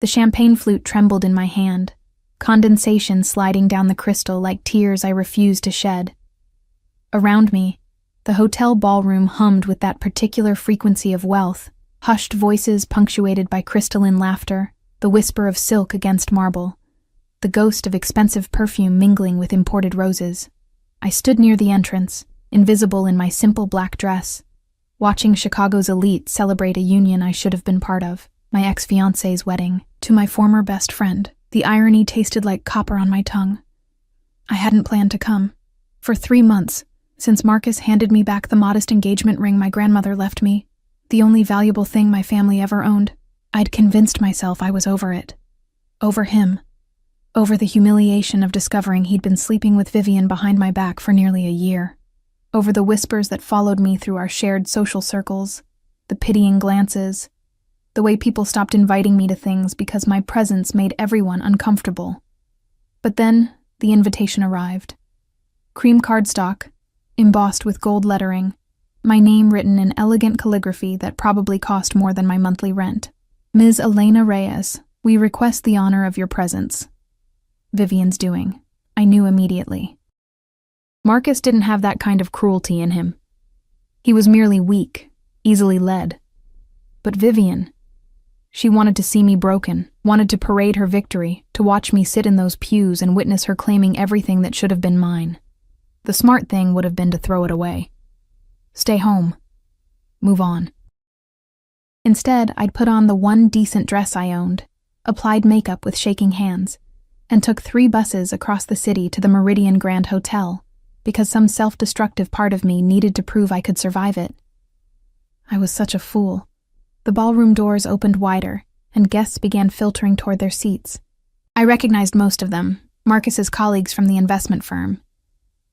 The champagne flute trembled in my hand, condensation sliding down the crystal like tears I refused to shed. Around me, the hotel ballroom hummed with that particular frequency of wealth, hushed voices punctuated by crystalline laughter, the whisper of silk against marble, the ghost of expensive perfume mingling with imported roses. I stood near the entrance, invisible in my simple black dress, watching Chicago's elite celebrate a union I should have been part of, my ex-fiancé's wedding, to my former best friend. The irony tasted like copper on my tongue. I hadn't planned to come. For 3 months, since Marcus handed me back the modest engagement ring my grandmother left me, the only valuable thing my family ever owned, I'd convinced myself I was over it. Over him. Over the humiliation of discovering he'd been sleeping with Vivian behind my back for nearly a year. Over the whispers that followed me through our shared social circles, the pitying glances, the way people stopped inviting me to things because my presence made everyone uncomfortable. But then, the invitation arrived. Cream cardstock, embossed with gold lettering, my name written in elegant calligraphy that probably cost more than my monthly rent. Ms. Elena Reyes, we request the honor of your presence. Vivian's doing. I knew immediately. Marcus didn't have that kind of cruelty in him. He was merely weak, easily led. But Vivian, she wanted to see me broken, wanted to parade her victory, to watch me sit in those pews and witness her claiming everything that should have been mine. The smart thing would have been to throw it away. Stay home. Move on. Instead, I'd put on the one decent dress I owned, applied makeup with shaking hands, and took 3 buses across the city to the Meridian Grand Hotel, because some self-destructive part of me needed to prove I could survive it. I was such a fool. The ballroom doors opened wider, and guests began filtering toward their seats. I recognized most of them, Marcus's colleagues from the investment firm,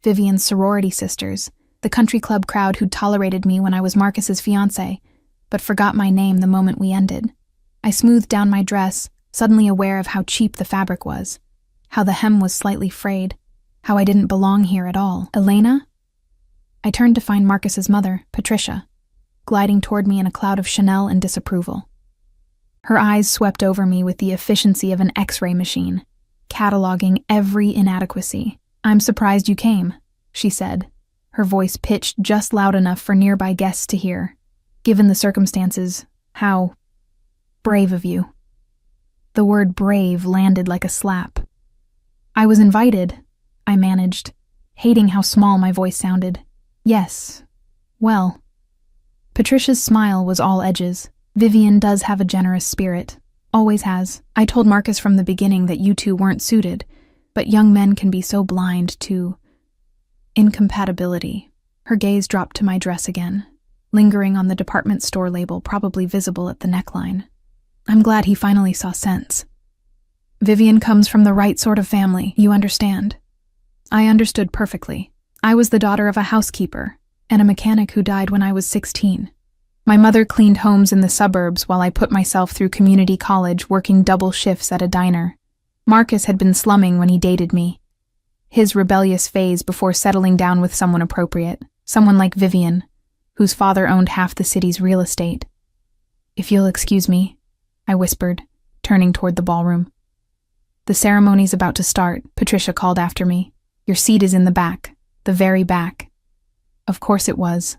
Vivian's sorority sisters, the country club crowd who'd tolerated me when I was Marcus's fiancé, but forgot my name the moment we ended. I smoothed down my dress, suddenly aware of how cheap the fabric was, how the hem was slightly frayed, how I didn't belong here at all. Elena? I turned to find Marcus's mother, Patricia, gliding toward me in a cloud of Chanel and disapproval. Her eyes swept over me with the efficiency of an X-ray machine, cataloging every inadequacy. "I'm surprised you came," she said, her voice pitched just loud enough for nearby guests to hear. "Given the circumstances, how brave of you." The word brave landed like a slap. "I was invited," I managed, hating how small my voice sounded. "Yes. Well." Patricia's smile was all edges. "Vivian does have a generous spirit. Always has. I told Marcus from the beginning that you two weren't suited, but young men can be so blind to incompatibility." Her gaze dropped to my dress again, lingering on the department store label probably visible at the neckline. I'm glad he finally saw sense. "Vivian comes from the right sort of family, you understand." I understood perfectly. I was the daughter of a housekeeper and a mechanic who died when I was 16. My mother cleaned homes in the suburbs while I put myself through community college working double shifts at a diner. Marcus had been slumming when he dated me. His rebellious phase before settling down with someone appropriate, someone like Vivian, whose father owned half the city's real estate. "If you'll excuse me," I whispered, turning toward the ballroom. "The ceremony's about to start," Patricia called after me. "Your seat is in the back, the very back." Of course it was.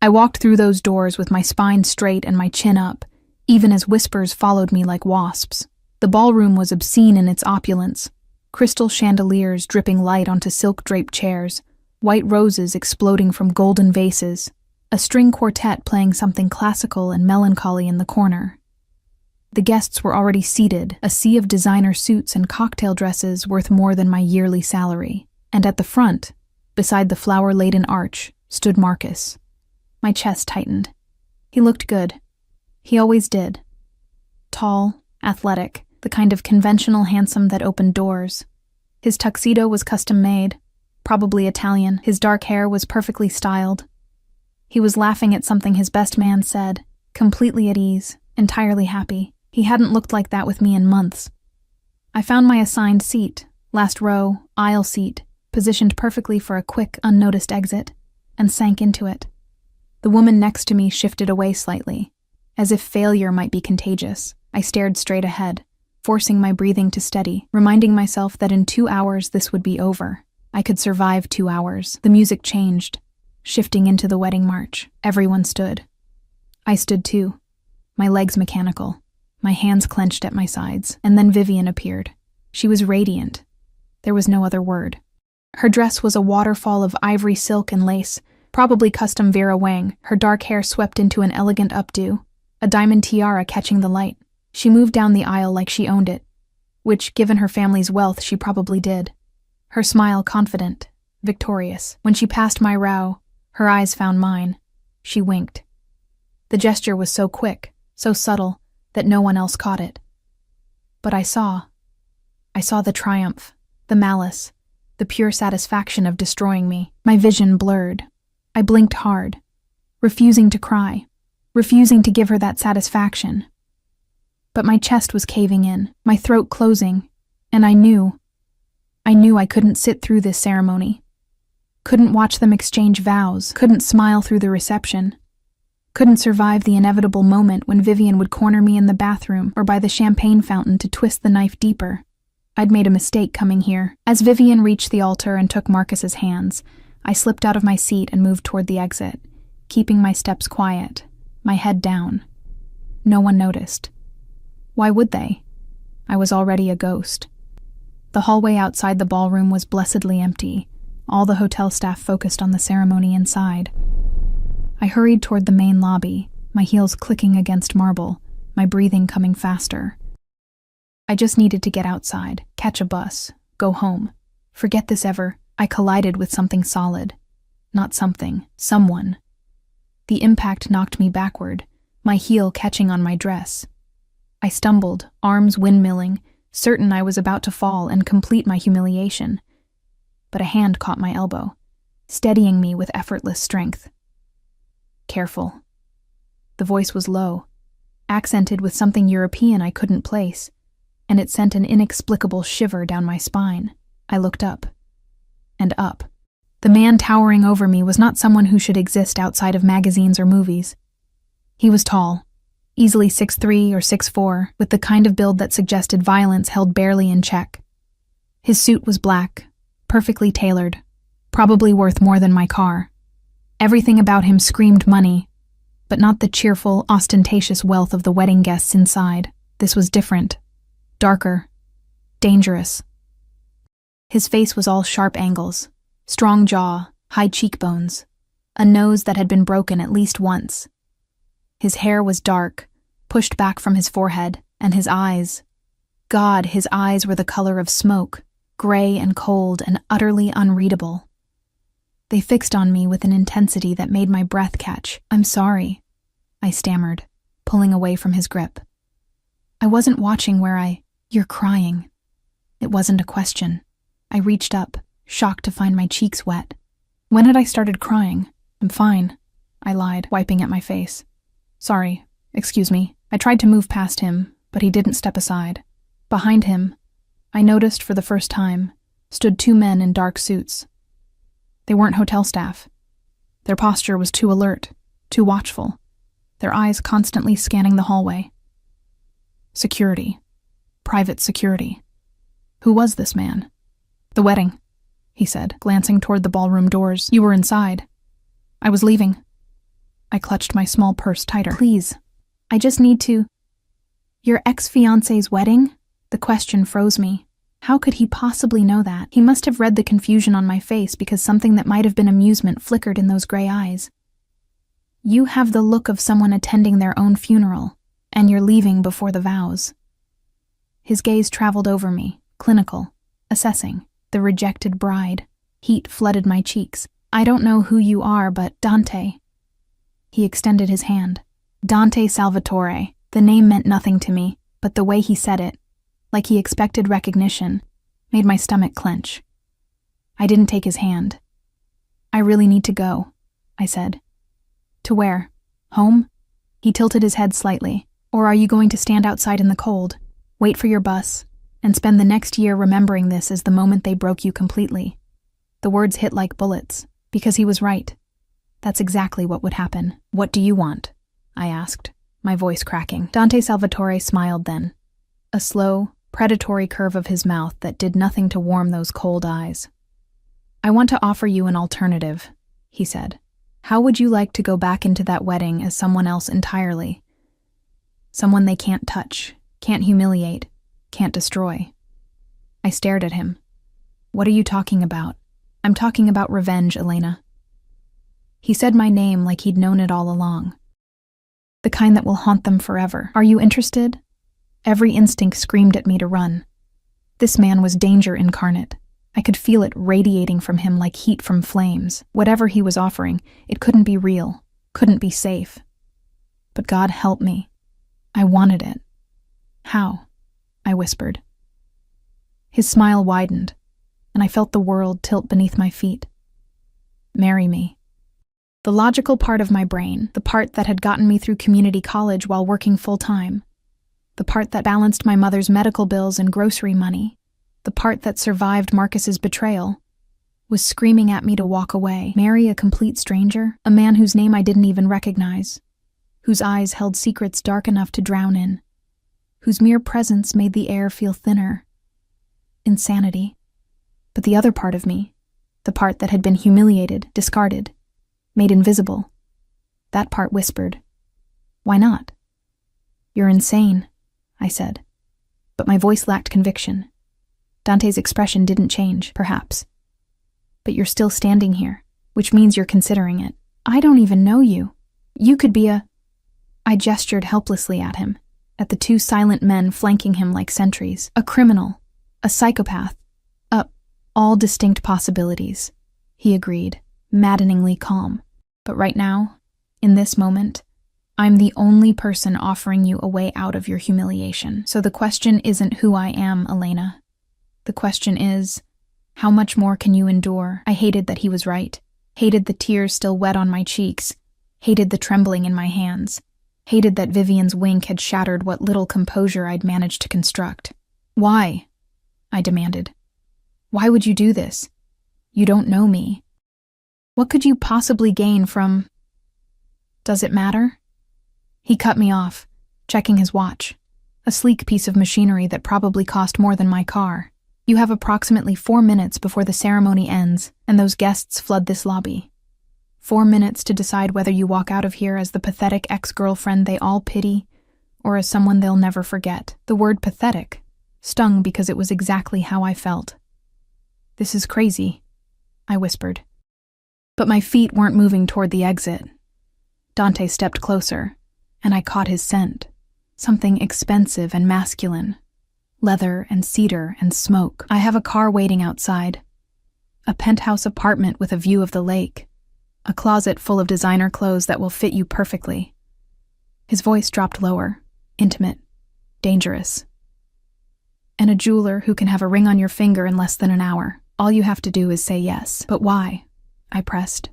I walked through those doors with my spine straight and my chin up, even as whispers followed me like wasps. The ballroom was obscene in its opulence, crystal chandeliers dripping light onto silk-draped chairs, white roses exploding from golden vases, a string quartet playing something classical and melancholy in the corner. The guests were already seated, a sea of designer suits and cocktail dresses worth more than my yearly salary, and at the front, beside the flower-laden arch, stood Marcus. My chest tightened. He looked good. He always did. Tall, athletic, the kind of conventional handsome that opened doors. His tuxedo was custom-made, probably Italian. His dark hair was perfectly styled. He was laughing at something his best man said, completely at ease, entirely happy. He hadn't looked like that with me in months. I found my assigned seat, last row, aisle seat, positioned perfectly for a quick, unnoticed exit, and sank into it. The woman next to me shifted away slightly, as if failure might be contagious. I stared straight ahead, forcing my breathing to steady, reminding myself that in 2 hours this would be over. I could survive 2 hours. The music changed, shifting into the wedding march. Everyone stood. I stood too, my legs mechanical, my hands clenched at my sides, and then Vivian appeared. She was radiant. There was no other word. Her dress was a waterfall of ivory silk and lace, probably custom Vera Wang, her dark hair swept into an elegant updo, a diamond tiara catching the light. She moved down the aisle like she owned it, which, given her family's wealth, she probably did. Her smile confident, victorious. When she passed my brow, her eyes found mine. She winked. The gesture was so quick, so subtle, that no one else caught it. But I saw the triumph, the malice, the pure satisfaction of destroying me. My vision blurred. I blinked hard, refusing to cry, refusing to give her that satisfaction. But my chest was caving in, my throat closing, and I knew I couldn't sit through this ceremony. Couldn't watch them exchange vows, couldn't smile through the reception. Couldn't survive the inevitable moment when Vivian would corner me in the bathroom or by the champagne fountain to twist the knife deeper. I'd made a mistake coming here. As Vivian reached the altar and took Marcus's hands, I slipped out of my seat and moved toward the exit, keeping my steps quiet, my head down. No one noticed. Why would they? I was already a ghost. The hallway outside the ballroom was blessedly empty, all the hotel staff focused on the ceremony inside. I hurried toward the main lobby, my heels clicking against marble, my breathing coming faster. I just needed to get outside, catch a bus, go home. Forget this ever. I collided with something solid. Not something, someone. The impact knocked me backward, my heel catching on my dress. I stumbled, arms windmilling, certain I was about to fall and complete my humiliation. But a hand caught my elbow, steadying me with effortless strength. Careful. The voice was low, accented with something European I couldn't place, and it sent an inexplicable shiver down my spine. I looked up. And up. The man towering over me was not someone who should exist outside of magazines or movies. He was tall, easily 6'3" or 6'4", with the kind of build that suggested violence held barely in check. His suit was black, perfectly tailored, probably worth more than my car. Everything about him screamed money, but not the cheerful, ostentatious wealth of the wedding guests inside. This was different, darker, dangerous. His face was all sharp angles, strong jaw, high cheekbones, a nose that had been broken at least once. His hair was dark, pushed back from his forehead, and his eyes. God, his eyes were the color of smoke, gray and cold and utterly unreadable. They fixed on me with an intensity that made my breath catch. "I'm sorry," I stammered, pulling away from his grip. "I wasn't watching where You're crying." It wasn't a question. I reached up, shocked to find my cheeks wet. "When had I started crying? I'm fine," I lied, wiping at my face. "Sorry, excuse me." I tried to move past him, but he didn't step aside. Behind him, I noticed for the first time, stood 2 men in dark suits. They weren't hotel staff. Their posture was too alert, too watchful, their eyes constantly scanning the hallway. Security. Private security. Who was this man? "The wedding," he said, glancing toward the ballroom doors. "You were inside." "I was leaving." I clutched my small purse tighter. "Please, I just need to—" "Your ex-fiancé's wedding?" The question froze me. How could he possibly know that? He must have read the confusion on my face because something that might have been amusement flickered in those gray eyes. "You have the look of someone attending their own funeral, and you're leaving before the vows." His gaze traveled over me, clinical, assessing, the rejected bride. Heat flooded my cheeks. "I don't know who you are, but Dante." He extended his hand. Dante Salvatore. The name meant nothing to me, but the way he said it, like he expected recognition, made my stomach clench. I didn't take his hand. "I really need to go," I said. "To where? Home?" He tilted his head slightly. "Or are you going to stand outside in the cold, wait for your bus, and spend the next year remembering this as the moment they broke you completely?" The words hit like bullets, because he was right. That's exactly what would happen. "What do you want?" I asked, my voice cracking. Dante Salvatore smiled then. A slow, predatory curve of his mouth that did nothing to warm those cold eyes. "I want to offer you an alternative," he said. "How would you like to go back into that wedding as someone else entirely? Someone they can't touch, can't humiliate, can't destroy." I stared at him. "What are you talking about?" "I'm talking about revenge, Elena." He said my name like he'd known it all along. "The kind that will haunt them forever. Are you interested?" Every instinct screamed at me to run. This man was danger incarnate. I could feel it radiating from him like heat from flames. Whatever he was offering, it couldn't be real, couldn't be safe. But God help me. I wanted it. "How?" I whispered. His smile widened, and I felt the world tilt beneath my feet. "Marry me." The logical part of my brain, the part that had gotten me through community college while working full-time, the part that balanced my mother's medical bills and grocery money, the part that survived Marcus's betrayal, was screaming at me to walk away. Marry a complete stranger, a man whose name I didn't even recognize, whose eyes held secrets dark enough to drown in, whose mere presence made the air feel thinner. Insanity. But the other part of me, the part that had been humiliated, discarded, made invisible, that part whispered, "Why not?" "You're insane," I said. But my voice lacked conviction. Dante's expression didn't change, perhaps. "But you're still standing here, which means you're considering it. I don't even know you. You could be a—" I gestured helplessly at him, at the two silent men flanking him like sentries. "A criminal, a psychopath, all distinct possibilities," he agreed, maddeningly calm. "But right now, in this moment, I'm the only person offering you a way out of your humiliation. So the question isn't who I am, Elena. The question is, how much more can you endure?" I hated that he was right, hated the tears still wet on my cheeks, hated the trembling in my hands, hated that Vivian's wink had shattered what little composure I'd managed to construct. "Why?" I demanded. "Why would you do this? You don't know me. What could you possibly gain from—" "Does it matter?" He cut me off, checking his watch, a sleek piece of machinery that probably cost more than my car. "You have approximately 4 minutes before the ceremony ends and those guests flood this lobby. 4 minutes to decide whether you walk out of here as the pathetic ex-girlfriend they all pity or as someone they'll never forget." The word pathetic stung because it was exactly how I felt. "This is crazy," I whispered. But my feet weren't moving toward the exit. Dante stepped closer, and I caught his scent, something expensive and masculine. Leather and cedar and smoke. "I have a car waiting outside. A penthouse apartment with a view of the lake. A closet full of designer clothes that will fit you perfectly." His voice dropped lower, intimate, dangerous. "And a jeweler who can have a ring on your finger in less than an hour. All you have to do is say yes." "But why?" I pressed.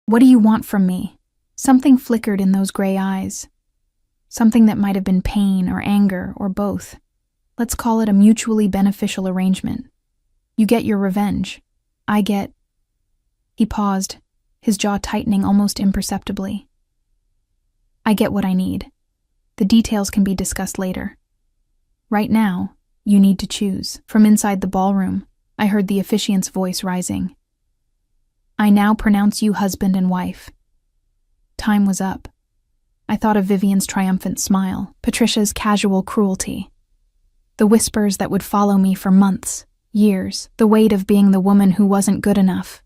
"What do you want from me?" Something flickered in those gray eyes. Something that might have been pain or anger or both. Let's call it a mutually beneficial arrangement. You get your revenge. I get— He paused, his jaw tightening almost imperceptibly. "I get what I need. The details can be discussed later. Right now, you need to choose." From inside the ballroom, I heard the officiant's voice rising. "I now pronounce you husband and wife." Time was up. I thought of Vivian's triumphant smile, Patricia's casual cruelty, the whispers that would follow me for months, years, the weight of being the woman who wasn't good enough,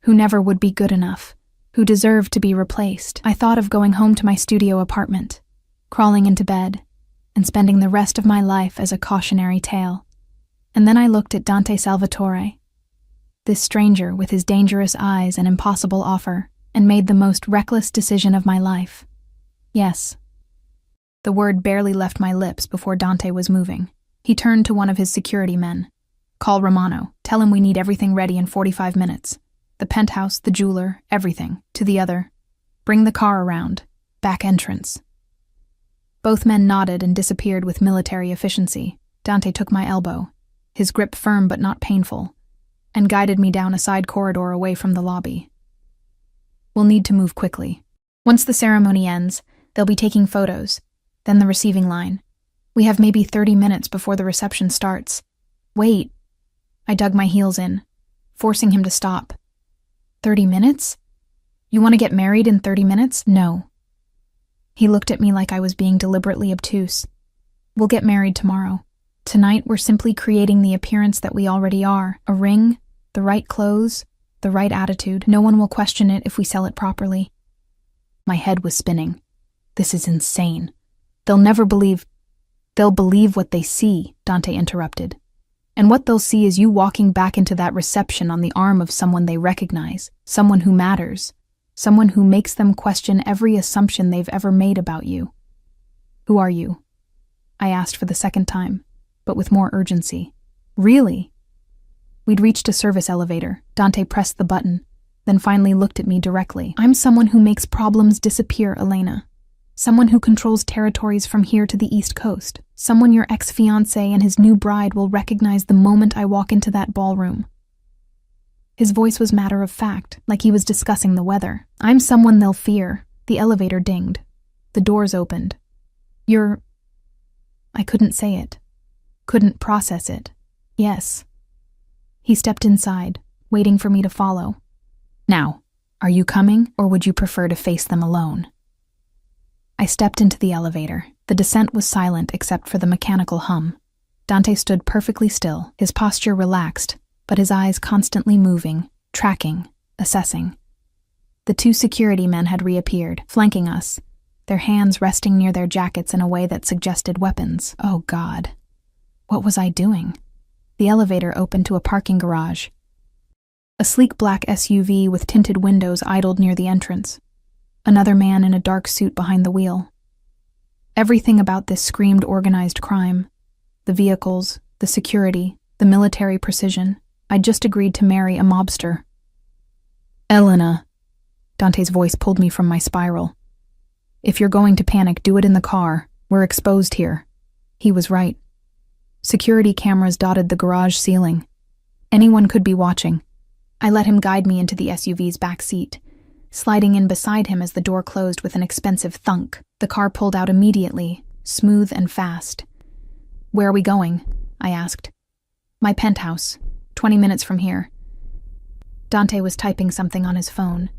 who never would be good enough, who deserved to be replaced. I thought of going home to my studio apartment, crawling into bed, and spending the rest of my life as a cautionary tale. And then I looked at Dante Salvatore, this stranger with his dangerous eyes and impossible offer, and made the most reckless decision of my life. Yes. The word barely left my lips before Dante was moving. He turned to one of his security men. "Call Romano. Tell him we need everything ready in 45 minutes. The penthouse, the jeweler, everything." To the other, "Bring the car around. Back entrance." Both men nodded and disappeared with military efficiency. Dante took my elbow, his grip firm but not painful, and guided me down a side corridor away from the lobby. "We'll need to move quickly. Once the ceremony ends, they'll be taking photos, then the receiving line. We have maybe 30 minutes before the reception starts. Wait. I dug my heels in, forcing him to stop. 30 minutes? You want to get married in 30 minutes? No. He looked at me like I was being deliberately obtuse. We'll get married tomorrow. Tonight, we're simply creating the appearance that we already are. A ring, the right clothes, the right attitude. No one will question it if we sell it properly. My head was spinning. This is insane. They'll believe what they see, Dante interrupted. And what they'll see is you walking back into that reception on the arm of someone they recognize, someone who matters, someone who makes them question every assumption they've ever made about you. Who are you? I asked for the second time, but with more urgency. Really? We'd reached a service elevator. Dante pressed the button, then finally looked at me directly. I'm someone who makes problems disappear, Elena. Someone who controls territories from here to the East Coast. Someone your ex-fiancé and his new bride will recognize the moment I walk into that ballroom. His voice was matter of fact, like he was discussing the weather. I'm someone they'll fear. The elevator dinged. The doors opened. I couldn't say it. Couldn't process it. Yes. He stepped inside, waiting for me to follow. Now, are you coming, or would you prefer to face them alone? I stepped into the elevator. The descent was silent except for the mechanical hum. Dante stood perfectly still, his posture relaxed, but his eyes constantly moving, tracking, assessing. The two security men had reappeared, flanking us, their hands resting near their jackets in a way that suggested weapons. Oh God. What was I doing? The elevator opened to a parking garage. A sleek black SUV with tinted windows idled near the entrance. Another man in a dark suit behind the wheel. Everything about this screamed organized crime. The vehicles, the security, the military precision. I'd just agreed to marry a mobster. Elena. Dante's voice pulled me from my spiral. If you're going to panic, do it in the car. We're exposed here. He was right. Security cameras dotted the garage ceiling. Anyone could be watching. I let him guide me into the SUV's back seat, sliding in beside him as the door closed with an expensive thunk. The car pulled out immediately, smooth and fast. Where are we going? I asked. My penthouse, 20 minutes from here. Dante was typing something on his phone,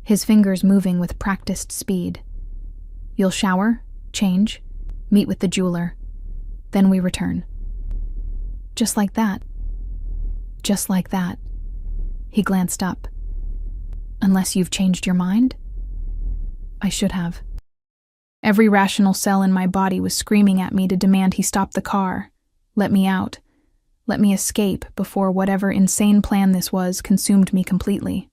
his fingers moving with practiced speed. You'll shower, change, meet with the jeweler. Then we return. Just like that. Just like that. He glanced up. Unless you've changed your mind? I should have. Every rational cell in my body was screaming at me to demand he stop the car, let me out, let me escape before whatever insane plan this was consumed me completely.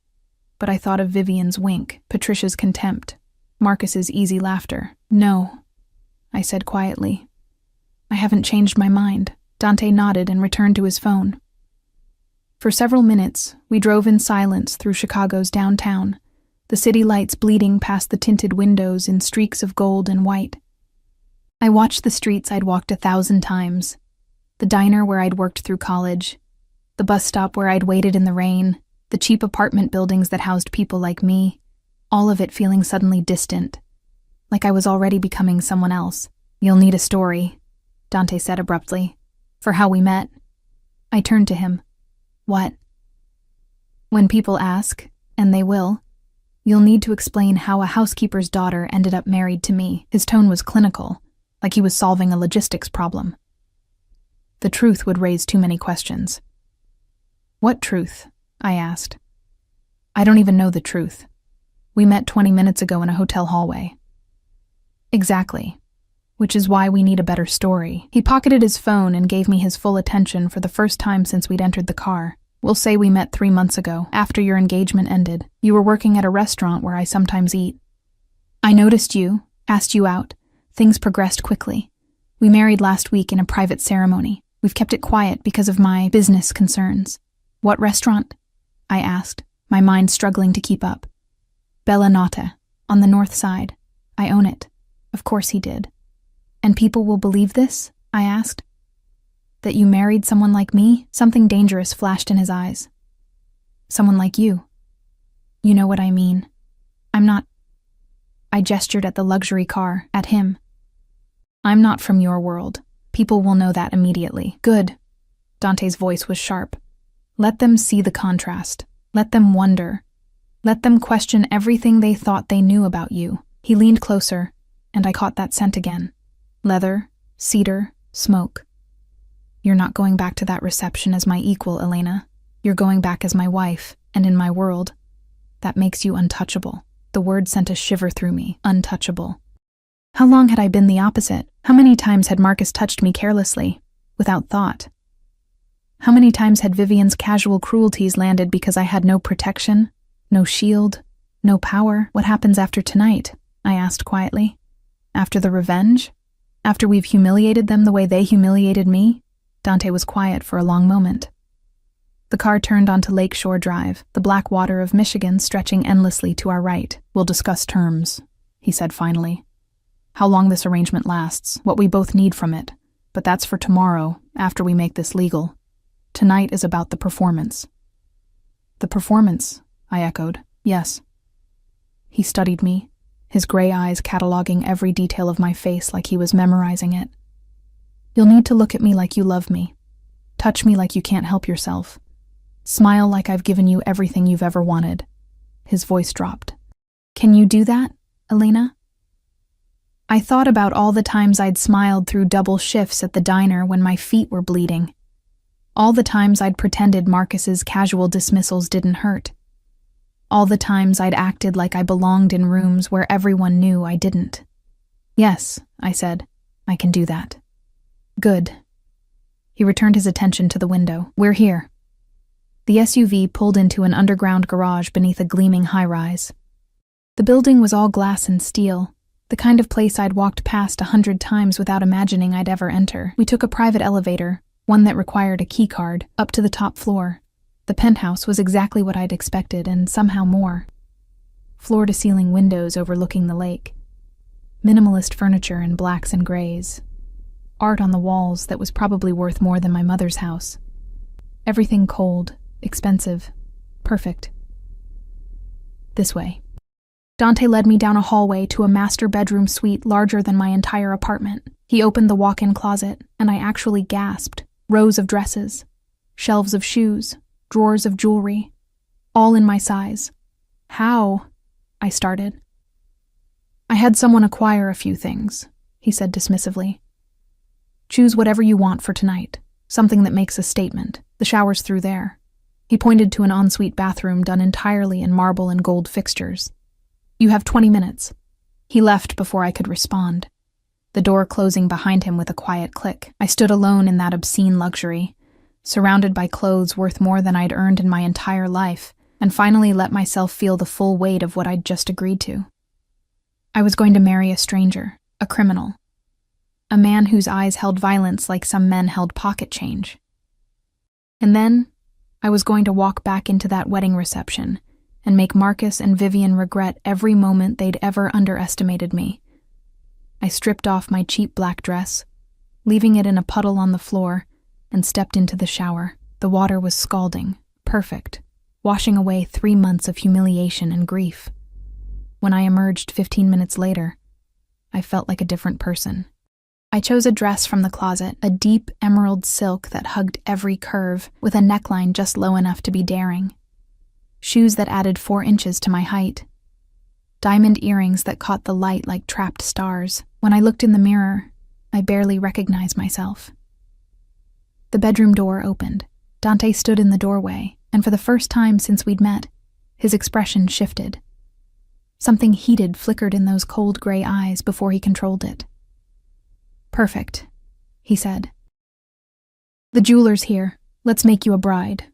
But I thought of Vivian's wink, Patricia's contempt, Marcus's easy laughter. No, I said quietly. I haven't changed my mind. Dante nodded and returned to his phone. For several minutes, we drove in silence through Chicago's downtown, the city lights bleeding past the tinted windows in streaks of gold and white. I watched the streets I'd walked 1,000 times, the diner where I'd worked through college, the bus stop where I'd waited in the rain, the cheap apartment buildings that housed people like me, all of it feeling suddenly distant, like I was already becoming someone else. You'll need a story, Dante said abruptly, for how we met. I turned to him. What? When people ask, and they will, you'll need to explain how a housekeeper's daughter ended up married to me. His tone was clinical, like he was solving a logistics problem. The truth would raise too many questions. What truth? I asked. I don't even know the truth. We met 20 minutes ago in a hotel hallway. Exactly. Which is why we need a better story. He pocketed his phone and gave me his full attention for the first time since we'd entered the car. We'll say we met 3 months ago, after your engagement ended. You were working at a restaurant where I sometimes eat. I noticed you, asked you out. Things progressed quickly. We married last week in a private ceremony. We've kept it quiet because of my business concerns. What restaurant? I asked, my mind struggling to keep up. Bella Nata, on the north side. I own it. Of course he did. And people will believe this? I asked. That you married someone like me? Something dangerous flashed in his eyes. Someone like you. You know what I mean. I'm not... I gestured at the luxury car, at him. I'm not from your world. People will know that immediately. Good. Dante's voice was sharp. Let them see the contrast. Let them wonder. Let them question everything they thought they knew about you. He leaned closer, and I caught that scent again. Leather, cedar, smoke. You're not going back to that reception as my equal, Elena. You're going back as my wife, and in my world. That makes you untouchable. The word sent a shiver through me. Untouchable. How long had I been the opposite? How many times had Marcus touched me carelessly, without thought? How many times had Vivian's casual cruelties landed because I had no protection, no shield, no power? What happens after tonight? I asked quietly. After the revenge? After we've humiliated them the way they humiliated me? Dante was quiet for a long moment. The car turned onto Lakeshore Drive, the black water of Michigan stretching endlessly to our right. We'll discuss terms, he said finally. How long this arrangement lasts, what we both need from it. But that's for tomorrow, after we make this legal. Tonight is about the performance. The performance, I echoed. Yes. He studied me, his gray eyes cataloging every detail of my face like he was memorizing it. You'll need to look at me like you love me. Touch me like you can't help yourself. Smile like I've given you everything you've ever wanted. His voice dropped. Can you do that, Elena? I thought about all the times I'd smiled through double shifts at the diner when my feet were bleeding. All the times I'd pretended Marcus's casual dismissals didn't hurt. All the times I'd acted like I belonged in rooms where everyone knew I didn't. Yes, I said, I can do that. Good. He returned his attention to the window. We're here. The SUV pulled into an underground garage beneath a gleaming high-rise. The building was all glass and steel, the kind of place I'd walked past 100 times without imagining I'd ever enter. We took a private elevator, one that required a keycard, up to the top floor. The penthouse was exactly what I'd expected, and somehow more. Floor-to-ceiling windows overlooking the lake. Minimalist furniture in blacks and grays. Art on the walls that was probably worth more than my mother's house. Everything cold, expensive, perfect. This way. Dante led me down a hallway to a master bedroom suite larger than my entire apartment. He opened the walk-in closet, and I actually gasped. Rows of dresses, shelves of shoes, drawers of jewelry, all in my size. How? I started. I had someone acquire a few things, he said dismissively. Choose whatever you want for tonight, something that makes a statement. The shower's through there. He pointed to an ensuite bathroom done entirely in marble and gold fixtures. You have 20 minutes. He left before I could respond, the door closing behind him with a quiet click. I stood alone in that obscene luxury, surrounded by clothes worth more than I'd earned in my entire life, and finally let myself feel the full weight of what I'd just agreed to. I was going to marry a stranger, a criminal, a man whose eyes held violence like some men held pocket change. And then, I was going to walk back into that wedding reception and make Marcus and Vivian regret every moment they'd ever underestimated me. I stripped off my cheap black dress, leaving it in a puddle on the floor, and stepped into the shower. The water was scalding, perfect, washing away 3 months of humiliation and grief. When I emerged 15 minutes later, I felt like a different person. I chose a dress from the closet, a deep emerald silk that hugged every curve, with a neckline just low enough to be daring. Shoes that added 4 inches to my height. Diamond earrings that caught the light like trapped stars. When I looked in the mirror, I barely recognized myself. The bedroom door opened. Dante stood in the doorway, and for the first time since we'd met, his expression shifted. Something heated flickered in those cold gray eyes before he controlled it. Perfect, he said. The jeweler's here. Let's make you a bride.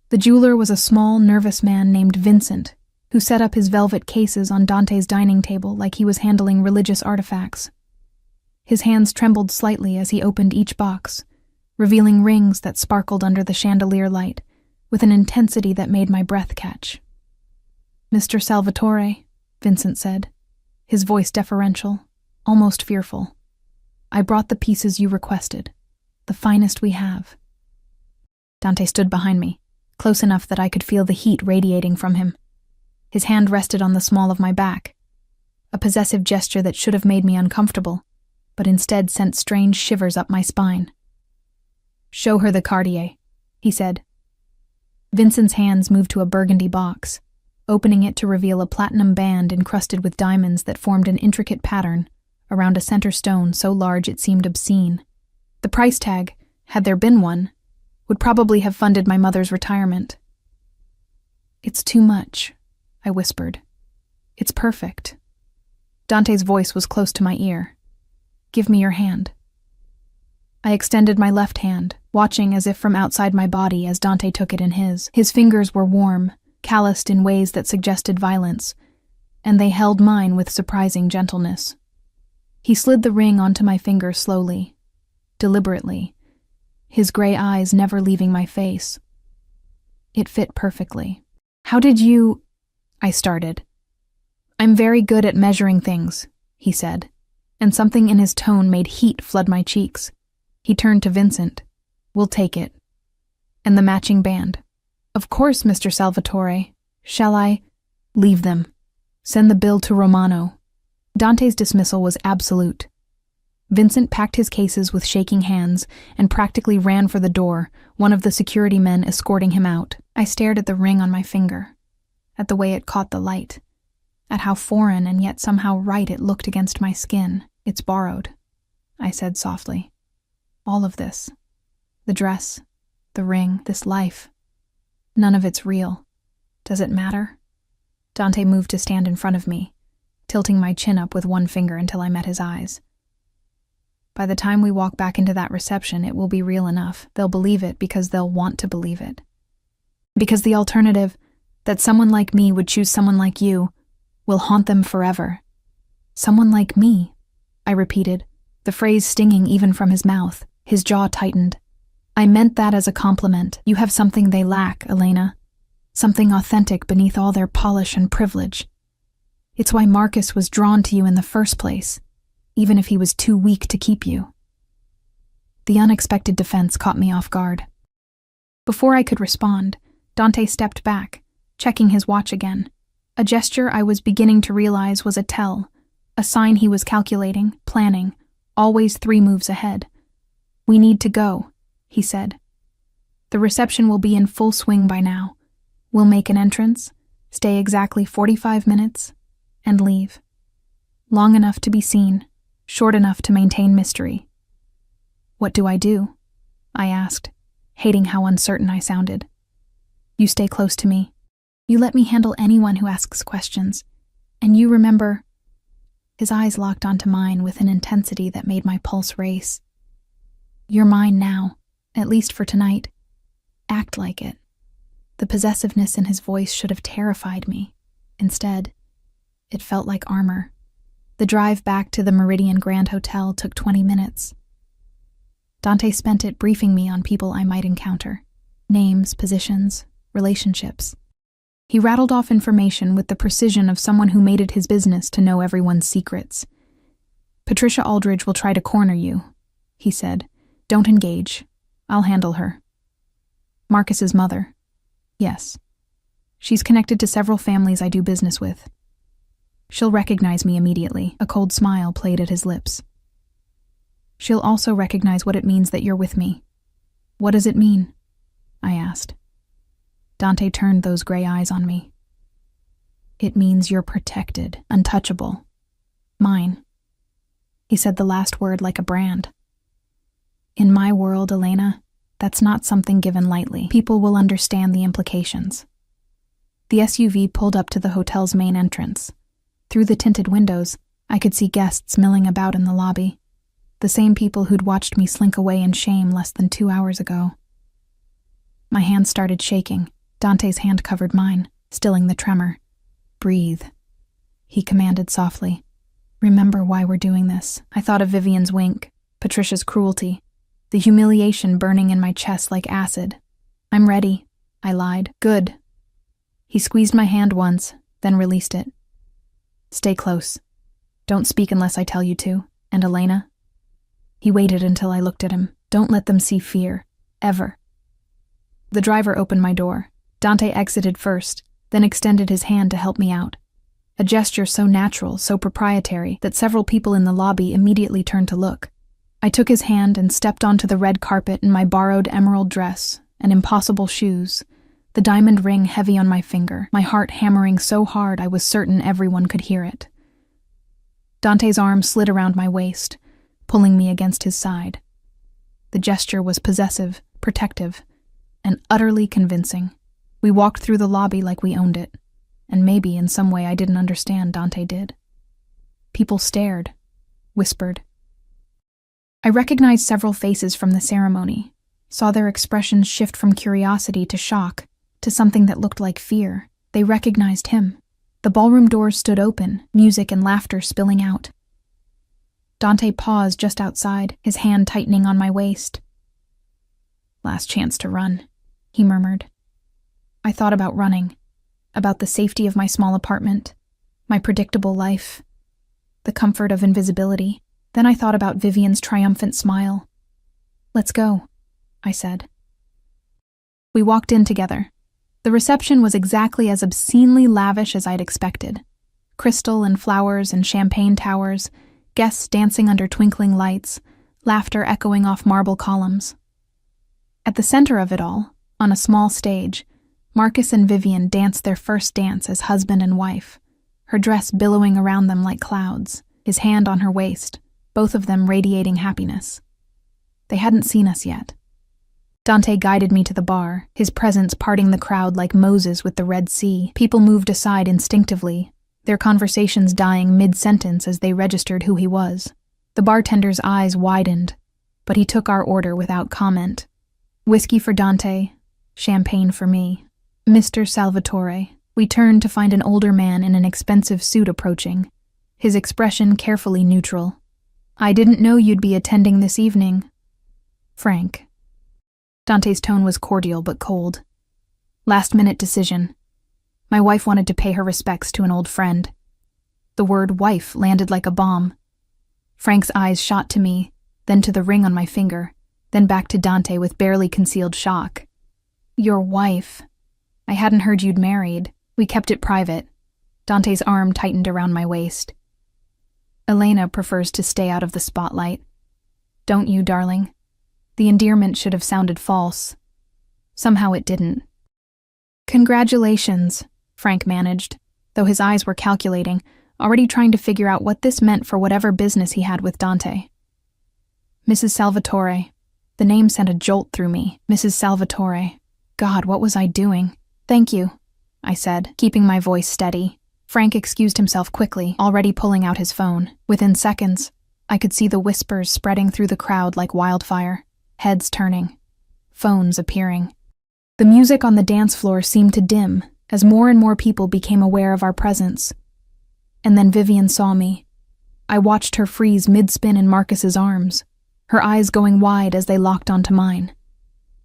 The jeweler was a small, nervous man named Vincent, who set up his velvet cases on Dante's dining table like he was handling religious artifacts. His hands trembled slightly as he opened each box, revealing rings that sparkled under the chandelier light with an intensity that made my breath catch. Mr. Salvatore, Vincent said, his voice deferential, almost fearful. I brought the pieces you requested, the finest we have. Dante stood behind me, close enough that I could feel the heat radiating from him. His hand rested on the small of my back, a possessive gesture that should have made me uncomfortable, but instead sent strange shivers up my spine. "Show her the Cartier," he said. Vincent's hands moved to a burgundy box, opening it to reveal a platinum band encrusted with diamonds that formed an intricate pattern around a center stone so large it seemed obscene. The price tag, had there been one, would probably have funded my mother's retirement. "It's too much," I whispered. "It's perfect." Dante's voice was close to my ear. "Give me your hand." I extended my left hand, watching as if from outside my body as Dante took it in his. His fingers were warm, calloused in ways that suggested violence, and they held mine with surprising gentleness. He slid the ring onto my finger slowly, deliberately, his gray eyes never leaving my face. It fit perfectly. "How did you—" I started. "I'm very good at measuring things," he said, and something in his tone made heat flood my cheeks. He turned to Vincent. "We'll take it. And the matching band." "Of course, Mr. Salvatore. Shall I—" "Leave them. Send the bill to Romano." Dante's dismissal was absolute. Vincent packed his cases with shaking hands and practically ran for the door, one of the security men escorting him out. I stared at the ring on my finger, at the way it caught the light, at how foreign and yet somehow right it looked against my skin. "It's borrowed," I said softly. "All of this. The dress, the ring, this life. None of it's real. Does it matter?" Dante moved to stand in front of me, tilting my chin up with one finger until I met his eyes. "By the time we walk back into that reception, it will be real enough. They'll believe it because they'll want to believe it. Because the alternative, that someone like me would choose someone like you, will haunt them forever." "Someone like me," I repeated, the phrase stinging even from his mouth. His jaw tightened. "I meant that as a compliment. You have something they lack, Elena. Something authentic beneath all their polish and privilege. It's why Marcus was drawn to you in the first place, even if he was too weak to keep you." The unexpected defense caught me off guard. Before I could respond, Dante stepped back, checking his watch again, a gesture I was beginning to realize was a tell, a sign he was calculating, planning, always 3 moves ahead. "We need to go," he said. "The reception will be in full swing by now. We'll make an entrance, stay exactly 45 minutes, and leave. Long enough to be seen, short enough to maintain mystery." "What do I do?" I asked, hating how uncertain I sounded. "You stay close to me. You let me handle anyone who asks questions. And you remember—" His eyes locked onto mine with an intensity that made my pulse race. "You're mine now, at least for tonight. Act like it." The possessiveness in his voice should have terrified me. Instead, it felt like armor. The drive back to the Meridian Grand Hotel took 20 minutes. Dante spent it briefing me on people I might encounter. Names, positions, relationships. He rattled off information with the precision of someone who made it his business to know everyone's secrets. "Patricia Aldridge will try to corner you," he said. "Don't engage. I'll handle her." "Marcus's mother." "Yes. She's connected to several families I do business with. She'll recognize me immediately." A cold smile played at his lips. "She'll also recognize what it means that you're with me." "What does it mean?" I asked. Dante turned those gray eyes on me. "It means you're protected, untouchable. Mine." He said the last word like a brand. "In my world, Elena, that's not something given lightly. People will understand the implications." The SUV pulled up to the hotel's main entrance. Through the tinted windows, I could see guests milling about in the lobby, the same people who'd watched me slink away in shame less than 2 hours ago. My hand started shaking. Dante's hand covered mine, stilling the tremor. "Breathe," he commanded softly. "Remember why we're doing this." I thought of Vivian's wink, Patricia's cruelty, the humiliation burning in my chest like acid. "I'm ready," I lied. "Good." He squeezed my hand once, then released it. "Stay close. Don't speak unless I tell you to. And Elena?" He waited until I looked at him. "Don't let them see fear. Ever." The driver opened my door. Dante exited first, then extended his hand to help me out. a gesture so natural, so proprietary, that several people in the lobby immediately turned to look. I took his hand and stepped onto the red carpet in my borrowed emerald dress and impossible shoes, the diamond ring heavy on my finger, my heart hammering so hard I was certain everyone could hear it. Dante's arm slid around my waist, pulling me against his side. The gesture was possessive, protective, and utterly convincing. We walked through the lobby like we owned it, and maybe in some way I didn't understand Dante did. People stared, whispered. I recognized several faces from the ceremony, saw their expressions shift from curiosity to shock, to something that looked like fear. They recognized him. The ballroom doors stood open, music and laughter spilling out. Dante paused just outside, his hand tightening on my waist. "Last chance to run," he murmured. I thought about running, about the safety of my small apartment, my predictable life, the comfort of invisibility. Then I thought about Vivian's triumphant smile. "Let's go," I said. We walked in together. The reception was exactly as obscenely lavish as I'd expected. Crystal and flowers and champagne towers, guests dancing under twinkling lights, laughter echoing off marble columns. At the center of it all, on a small stage, Marcus and Vivian danced their first dance as husband and wife, her dress billowing around them like clouds, his hand on her waist, both of them radiating happiness. They hadn't seen us yet. Dante guided me to the bar, his presence parting the crowd like Moses with the Red Sea. People moved aside instinctively, their conversations dying mid-sentence as they registered who he was. The bartender's eyes widened, but he took our order without comment. Whiskey for Dante, champagne for me. "Mr. Salvatore." We turned to find an older man in an expensive suit approaching, his expression carefully neutral. "I didn't know you'd be attending this evening, Frank." Dante's tone was cordial but cold. "Last-minute decision. My wife wanted to pay her respects to an old friend." The word wife landed like a bomb. Frank's eyes shot to me, then to the ring on my finger, then back to Dante with barely concealed shock. "Your wife? I hadn't heard you'd married. We kept it private." Dante's arm tightened around my waist. "Elena prefers to stay out of the spotlight. Don't you, darling?" The endearment should have sounded false. Somehow it didn't. "Congratulations," Frank managed, though his eyes were calculating, already trying to figure out what this meant for whatever business he had with Dante. "Mrs. Salvatore." The name sent a jolt through me. Mrs. Salvatore. God, what was I doing? "Thank you," I said, keeping my voice steady. Frank excused himself quickly, already pulling out his phone. Within seconds, I could see the whispers spreading through the crowd like wildfire. Heads turning, phones appearing. The music on the dance floor seemed to dim as more and more people became aware of our presence. And then Vivian saw me. I watched her freeze mid-spin in Marcus's arms, her eyes going wide as they locked onto mine.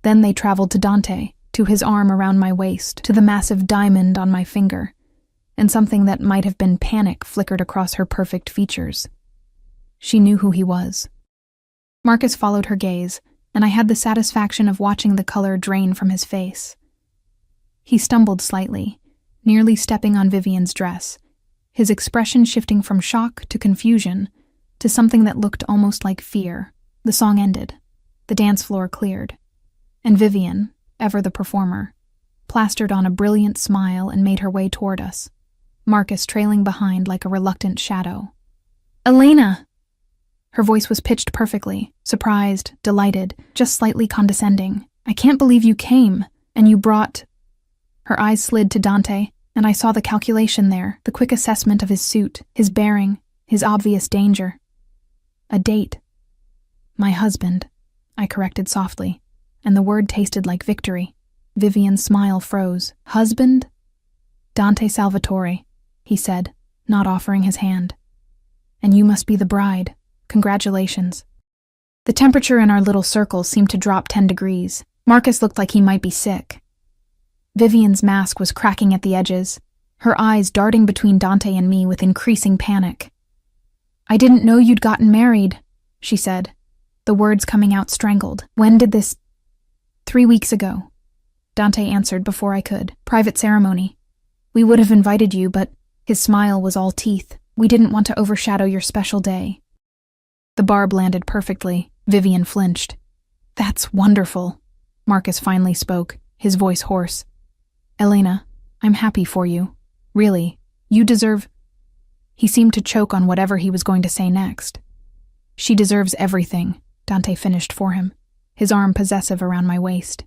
Then they traveled to Dante, to his arm around my waist, to the massive diamond on my finger, and something that might have been panic flickered across her perfect features. She knew who he was. Marcus followed her gaze, and I had the satisfaction of watching the color drain from his face. He stumbled slightly, nearly stepping on Vivian's dress, his expression shifting from shock to confusion to something that looked almost like fear. The song ended. The dance floor cleared. And Vivian, ever the performer, plastered on a brilliant smile and made her way toward us, Marcus trailing behind like a reluctant shadow. "Elena!" Her voice was pitched perfectly, surprised, delighted, just slightly condescending. "I can't believe you came, and you brought—" Her eyes slid to Dante, and I saw the calculation there, the quick assessment of his suit, his bearing, his obvious danger. "A date." "My husband," I corrected softly, and the word tasted like victory. Vivian's smile froze. "Husband?" "Dante Salvatore," he said, not offering his hand. "And you must be the bride. Congratulations." The temperature in our little circle seemed to drop 10 degrees. Marcus looked like he might be sick. Vivian's mask was cracking at the edges, her eyes darting between Dante and me with increasing panic. "I didn't know you'd gotten married," she said, the words coming out strangled. "When did this—" 3 weeks ago," Dante answered before I could. "Private ceremony. We would have invited you, but His smile was all teeth. "We didn't want to overshadow your special day." The barb landed perfectly. Vivian flinched. "That's wonderful." Marcus finally spoke, his voice hoarse. "Elena, I'm happy for you. Really, you deserve—" He seemed to choke on whatever he was going to say next. "She deserves everything," Dante finished for him, his arm possessive around my waist.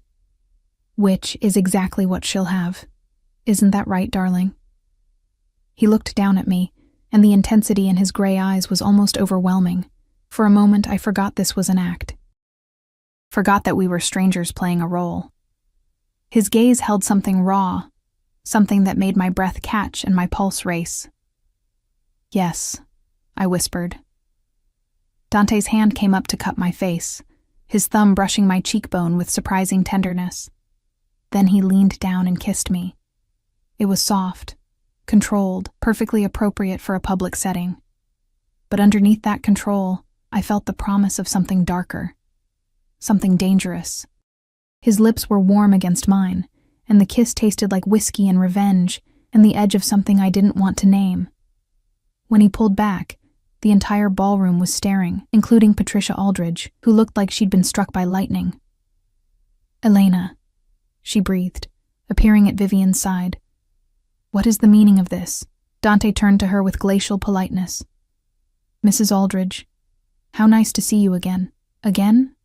"Which is exactly what she'll have. Isn't that right, darling?" He looked down at me, and the intensity in his gray eyes was almost overwhelming. For a moment, I forgot this was an act. Forgot that we were strangers playing a role. His gaze held something raw, something that made my breath catch and my pulse race. "Yes," I whispered. Dante's hand came up to cup my face, his thumb brushing my cheekbone with surprising tenderness. Then he leaned down and kissed me. It was soft, controlled, perfectly appropriate for a public setting. But underneath that control, I felt the promise of something darker, something dangerous. His lips were warm against mine, and the kiss tasted like whiskey and revenge and the edge of something I didn't want to name. When he pulled back, the entire ballroom was staring, including Patricia Aldridge, who looked like she'd been struck by lightning. "Elena," she breathed, appearing at Vivian's side. "What is the meaning of this?" Dante turned to her with glacial politeness. "Mrs. Aldridge, how nice to see you again." "Again?"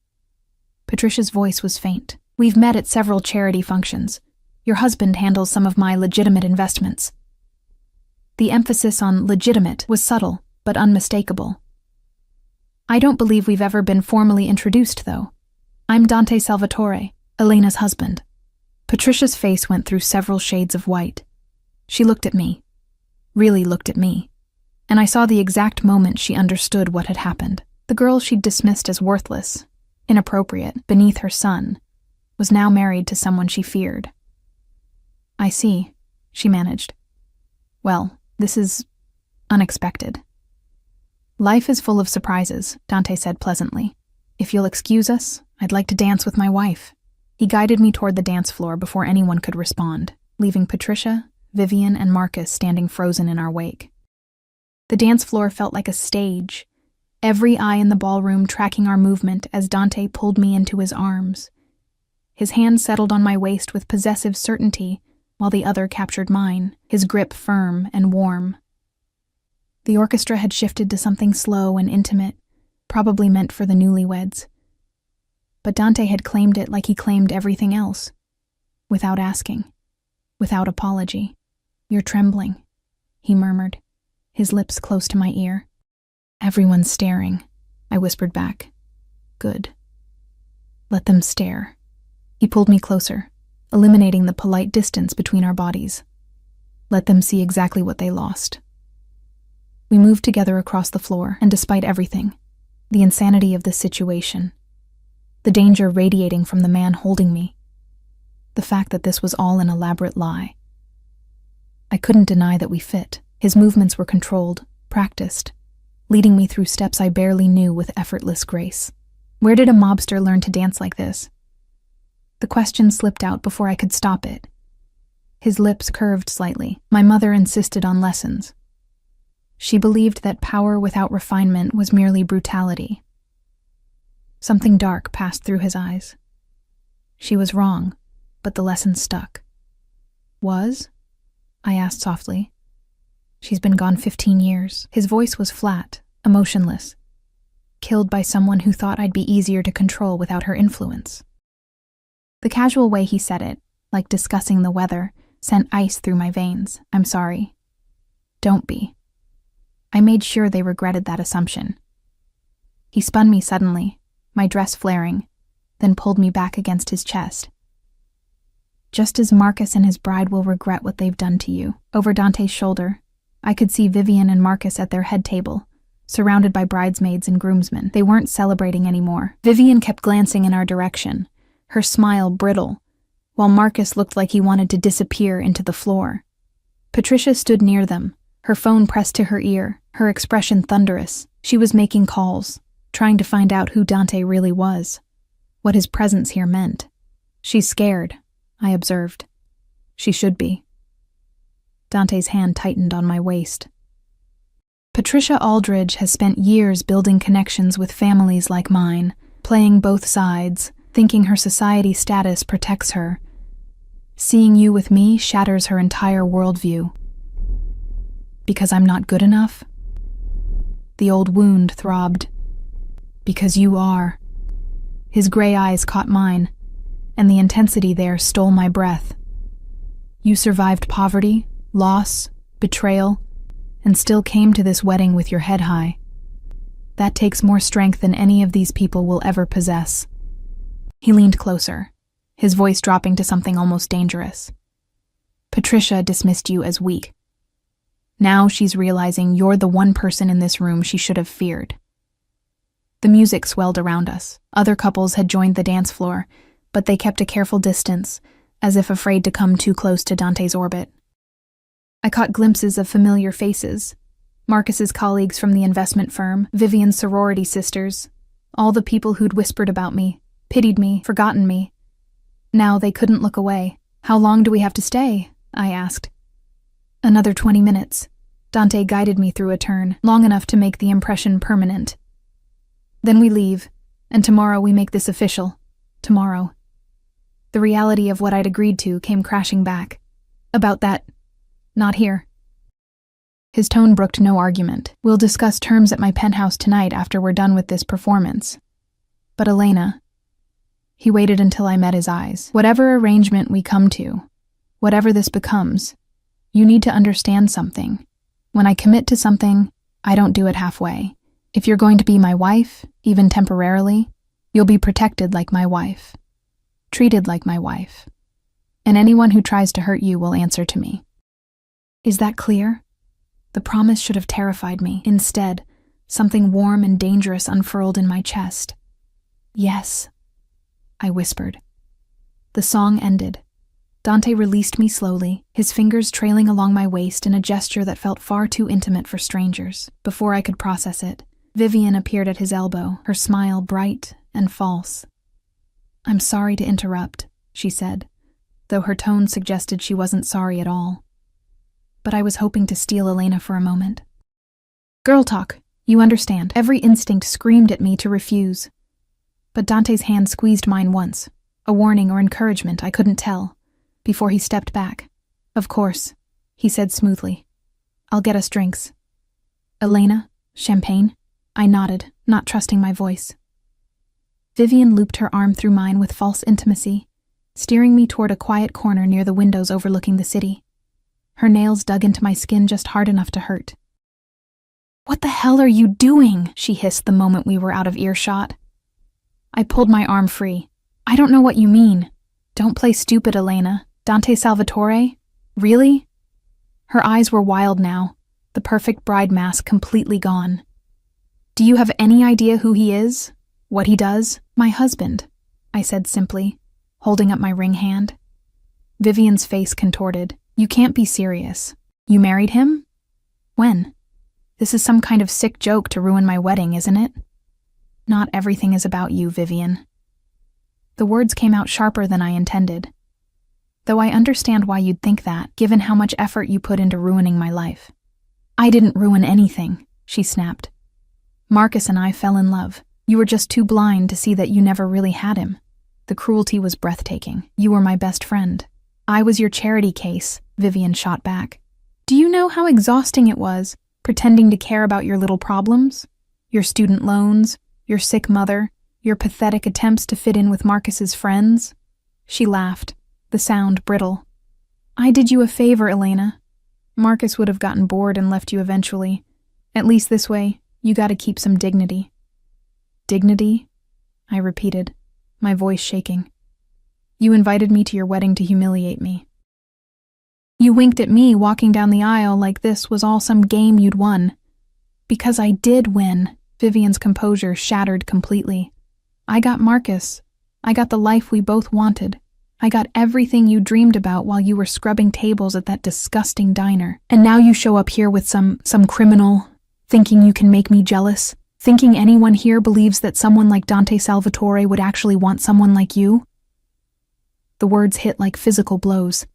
Patricia's voice was faint. "We've met at several charity functions. Your husband handles some of my legitimate investments." The emphasis on legitimate was subtle, but unmistakable. "I don't believe we've ever been formally introduced, though. I'm Dante Salvatore, Elena's husband." Patricia's face went through several shades of white. She looked at me, really looked at me, and I saw the exact moment she understood what had happened. The girl she'd dismissed as worthless, inappropriate, beneath her son, was now married to someone she feared. "I see," she managed. "Well, this is unexpected." "Life is full of surprises," Dante said pleasantly. "If you'll excuse us, I'd like to dance with my wife." He guided me toward the dance floor before anyone could respond, leaving Patricia, Vivian, and Marcus standing frozen in our wake. The dance floor felt like a stage, every eye in the ballroom tracking our movement as Dante pulled me into his arms. His hand settled on my waist with possessive certainty, while the other captured mine, his grip firm and warm. The orchestra had shifted to something slow and intimate, probably meant for the newlyweds. But Dante had claimed it like he claimed everything else, without asking, without apology. "You're trembling," he murmured, his lips close to my ear. "Everyone's staring," I whispered back. "Good. Let them stare." He pulled me closer, eliminating the polite distance between our bodies. "Let them see exactly what they lost." We moved together across the floor, and despite everything, the insanity of this situation, the danger radiating from the man holding me, the fact that this was all an elaborate lie, I couldn't deny that we fit. His movements were controlled, practiced, leading me through steps I barely knew with effortless grace. Where did a mobster learn to dance like this? The question slipped out before I could stop it. His lips curved slightly. My mother insisted on lessons. She believed that power without refinement was merely brutality. Something dark passed through his eyes. She was wrong, but the lesson stuck. "Was?" I asked softly. "She's been gone 15 years. His voice was flat, emotionless. "Killed by someone who thought I'd be easier to control without her influence." The casual way he said it, like discussing the weather, sent ice through my veins. "I'm sorry." "Don't be." I made sure they regretted that assumption. He spun me suddenly, my dress flaring, then pulled me back against his chest. "Just as Marcus and his bride will regret what they've done to you." Over Dante's shoulder, I could see Vivian and Marcus at their head table, surrounded by bridesmaids and groomsmen. They weren't celebrating anymore. Vivian kept glancing in our direction, her smile brittle, while Marcus looked like he wanted to disappear into the floor. Patricia stood near them, her phone pressed to her ear, her expression thunderous. She was making calls, trying to find out who Dante really was, what his presence here meant. "She's scared," I observed. "She should be." Dante's hand tightened on my waist. Patricia Aldridge has spent years building connections with families like mine, playing both sides, thinking her society status protects her. Seeing you with me shatters her entire worldview. Because I'm not good enough? The old wound throbbed. Because you are. His gray eyes caught mine, and the intensity there stole my breath. You survived poverty, loss, betrayal, and still came to this wedding with your head high. That takes more strength than any of these people will ever possess. He leaned closer, his voice dropping to something almost dangerous. Patricia dismissed you as weak. Now she's realizing you're the one person in this room she should have feared. The music swelled around us. Other couples had joined the dance floor, but they kept a careful distance, as if afraid to come too close to Dante's orbit. I caught glimpses of familiar faces. Marcus's colleagues from the investment firm, Vivian's sorority sisters, all the people who'd whispered about me, pitied me, forgotten me. Now they couldn't look away. How long do we have to stay? I asked. Another 20 minutes. Dante guided me through a turn, long enough to make the impression permanent. Then we leave, and tomorrow we make this official. Tomorrow. The reality of what I'd agreed to came crashing back. About that, not here. His tone brooked no argument. We'll discuss terms at my penthouse tonight after we're done with this performance. But Elena... He waited until I met his eyes. Whatever arrangement we come to, whatever this becomes, you need to understand something. When I commit to something, I don't do it halfway. If you're going to be my wife, even temporarily, you'll be protected like my wife, treated like my wife, and anyone who tries to hurt you will answer to me. Is that clear? The promise should have terrified me. Instead, something warm and dangerous unfurled in my chest. Yes, I whispered. The song ended. Dante released me slowly, his fingers trailing along my waist in a gesture that felt far too intimate for strangers. Before I could process it, Vivian appeared at his elbow, her smile bright and false. I'm sorry to interrupt, she said, though her tone suggested she wasn't sorry at all. But I was hoping to steal Elena for a moment. Girl talk, you understand. Every instinct screamed at me to refuse. But Dante's hand squeezed mine once, a warning or encouragement, I couldn't tell, before he stepped back. Of course, he said smoothly. I'll get us drinks. Elena? Champagne? I nodded, not trusting my voice. Vivian looped her arm through mine with false intimacy, steering me toward a quiet corner near the windows overlooking the city. Her nails dug into my skin just hard enough to hurt. What the hell are you doing? She hissed the moment we were out of earshot. I pulled my arm free. I don't know what you mean. Don't play stupid, Elena. Dante Salvatore? Really? Her eyes were wild now, the perfect bride mask completely gone. Do you have any idea who he is? What he does? My husband, I said simply, holding up my ring hand. Vivian's face contorted. You can't be serious. You married him? When? This is some kind of sick joke to ruin my wedding, isn't it? Not everything is about you, Vivian. The words came out sharper than I intended. Though I understand why you'd think that, given how much effort you put into ruining my life. I didn't ruin anything, she snapped. Marcus and I fell in love. You were just too blind to see that you never really had him. The cruelty was breathtaking. You were my best friend. I was your charity case, Vivian shot back. Do you know how exhausting it was, pretending to care about your little problems? Your student loans, your sick mother, your pathetic attempts to fit in with Marcus's friends? She laughed, the sound brittle. I did you a favor, Elena. Marcus would have gotten bored and left you eventually. At least this way, you gotta keep some dignity. Dignity? I repeated, my voice shaking. You invited me to your wedding to humiliate me. You winked at me walking down the aisle like this was all some game you'd won. Because I did win. Vivian's composure shattered completely. I got Marcus. I got the life we both wanted. I got everything you dreamed about while you were scrubbing tables at that disgusting diner. And now you show up here with some criminal, thinking you can make me jealous, thinking anyone here believes that someone like Dante Salvatore would actually want someone like you? The words hit like physical blows.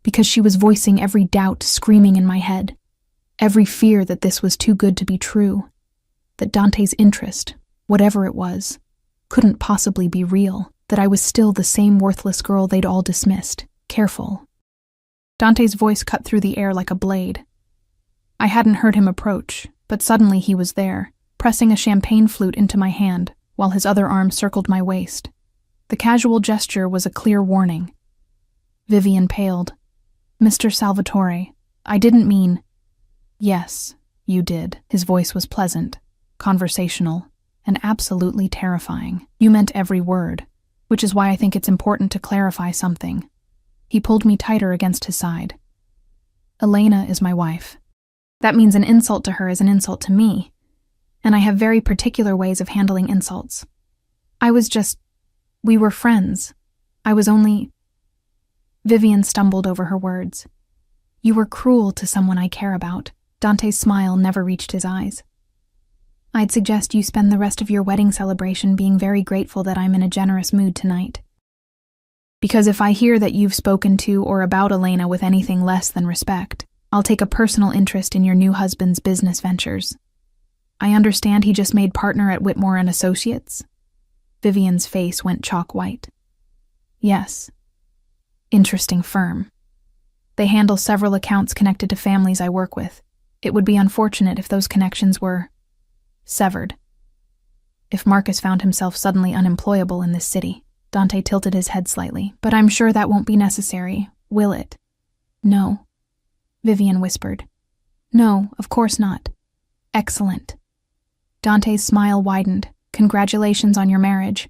because she was voicing every doubt screaming in my head, every fear that this was too good to be true, that Dante's interest, whatever it was, couldn't possibly be real, that I was still the same worthless girl they'd all dismissed. Careful. Dante's voice cut through the air like a blade. I hadn't heard him approach, but suddenly he was there, pressing a champagne flute into my hand, while his other arm circled my waist. The casual gesture was a clear warning. Vivian paled. Mr. Salvatore, I didn't mean— Yes, you did. His voice was pleasant, conversational, and absolutely terrifying. You meant every word, which is why I think it's important to clarify something. He pulled me tighter against his side. Elena is my wife. That means an insult to her is an insult to me, and I have very particular ways of handling insults. We were friends. I was only— Vivian stumbled over her words. You were cruel to someone I care about. Dante's smile never reached his eyes. I'd suggest you spend the rest of your wedding celebration being very grateful that I'm in a generous mood tonight. Because if I hear that you've spoken to or about Elena with anything less than respect, I'll take a personal interest in your new husband's business ventures. I understand he just made partner at Whitmore and Associates? Vivian's face went chalk white. Yes. Interesting firm. They handle several accounts connected to families I work with. It would be unfortunate if those connections were severed. If Marcus found himself suddenly unemployable in this city. Dante tilted his head slightly. But I'm sure that won't be necessary, will it? No. Vivian whispered. No, of course not. Excellent. Dante's smile widened. Congratulations on your marriage.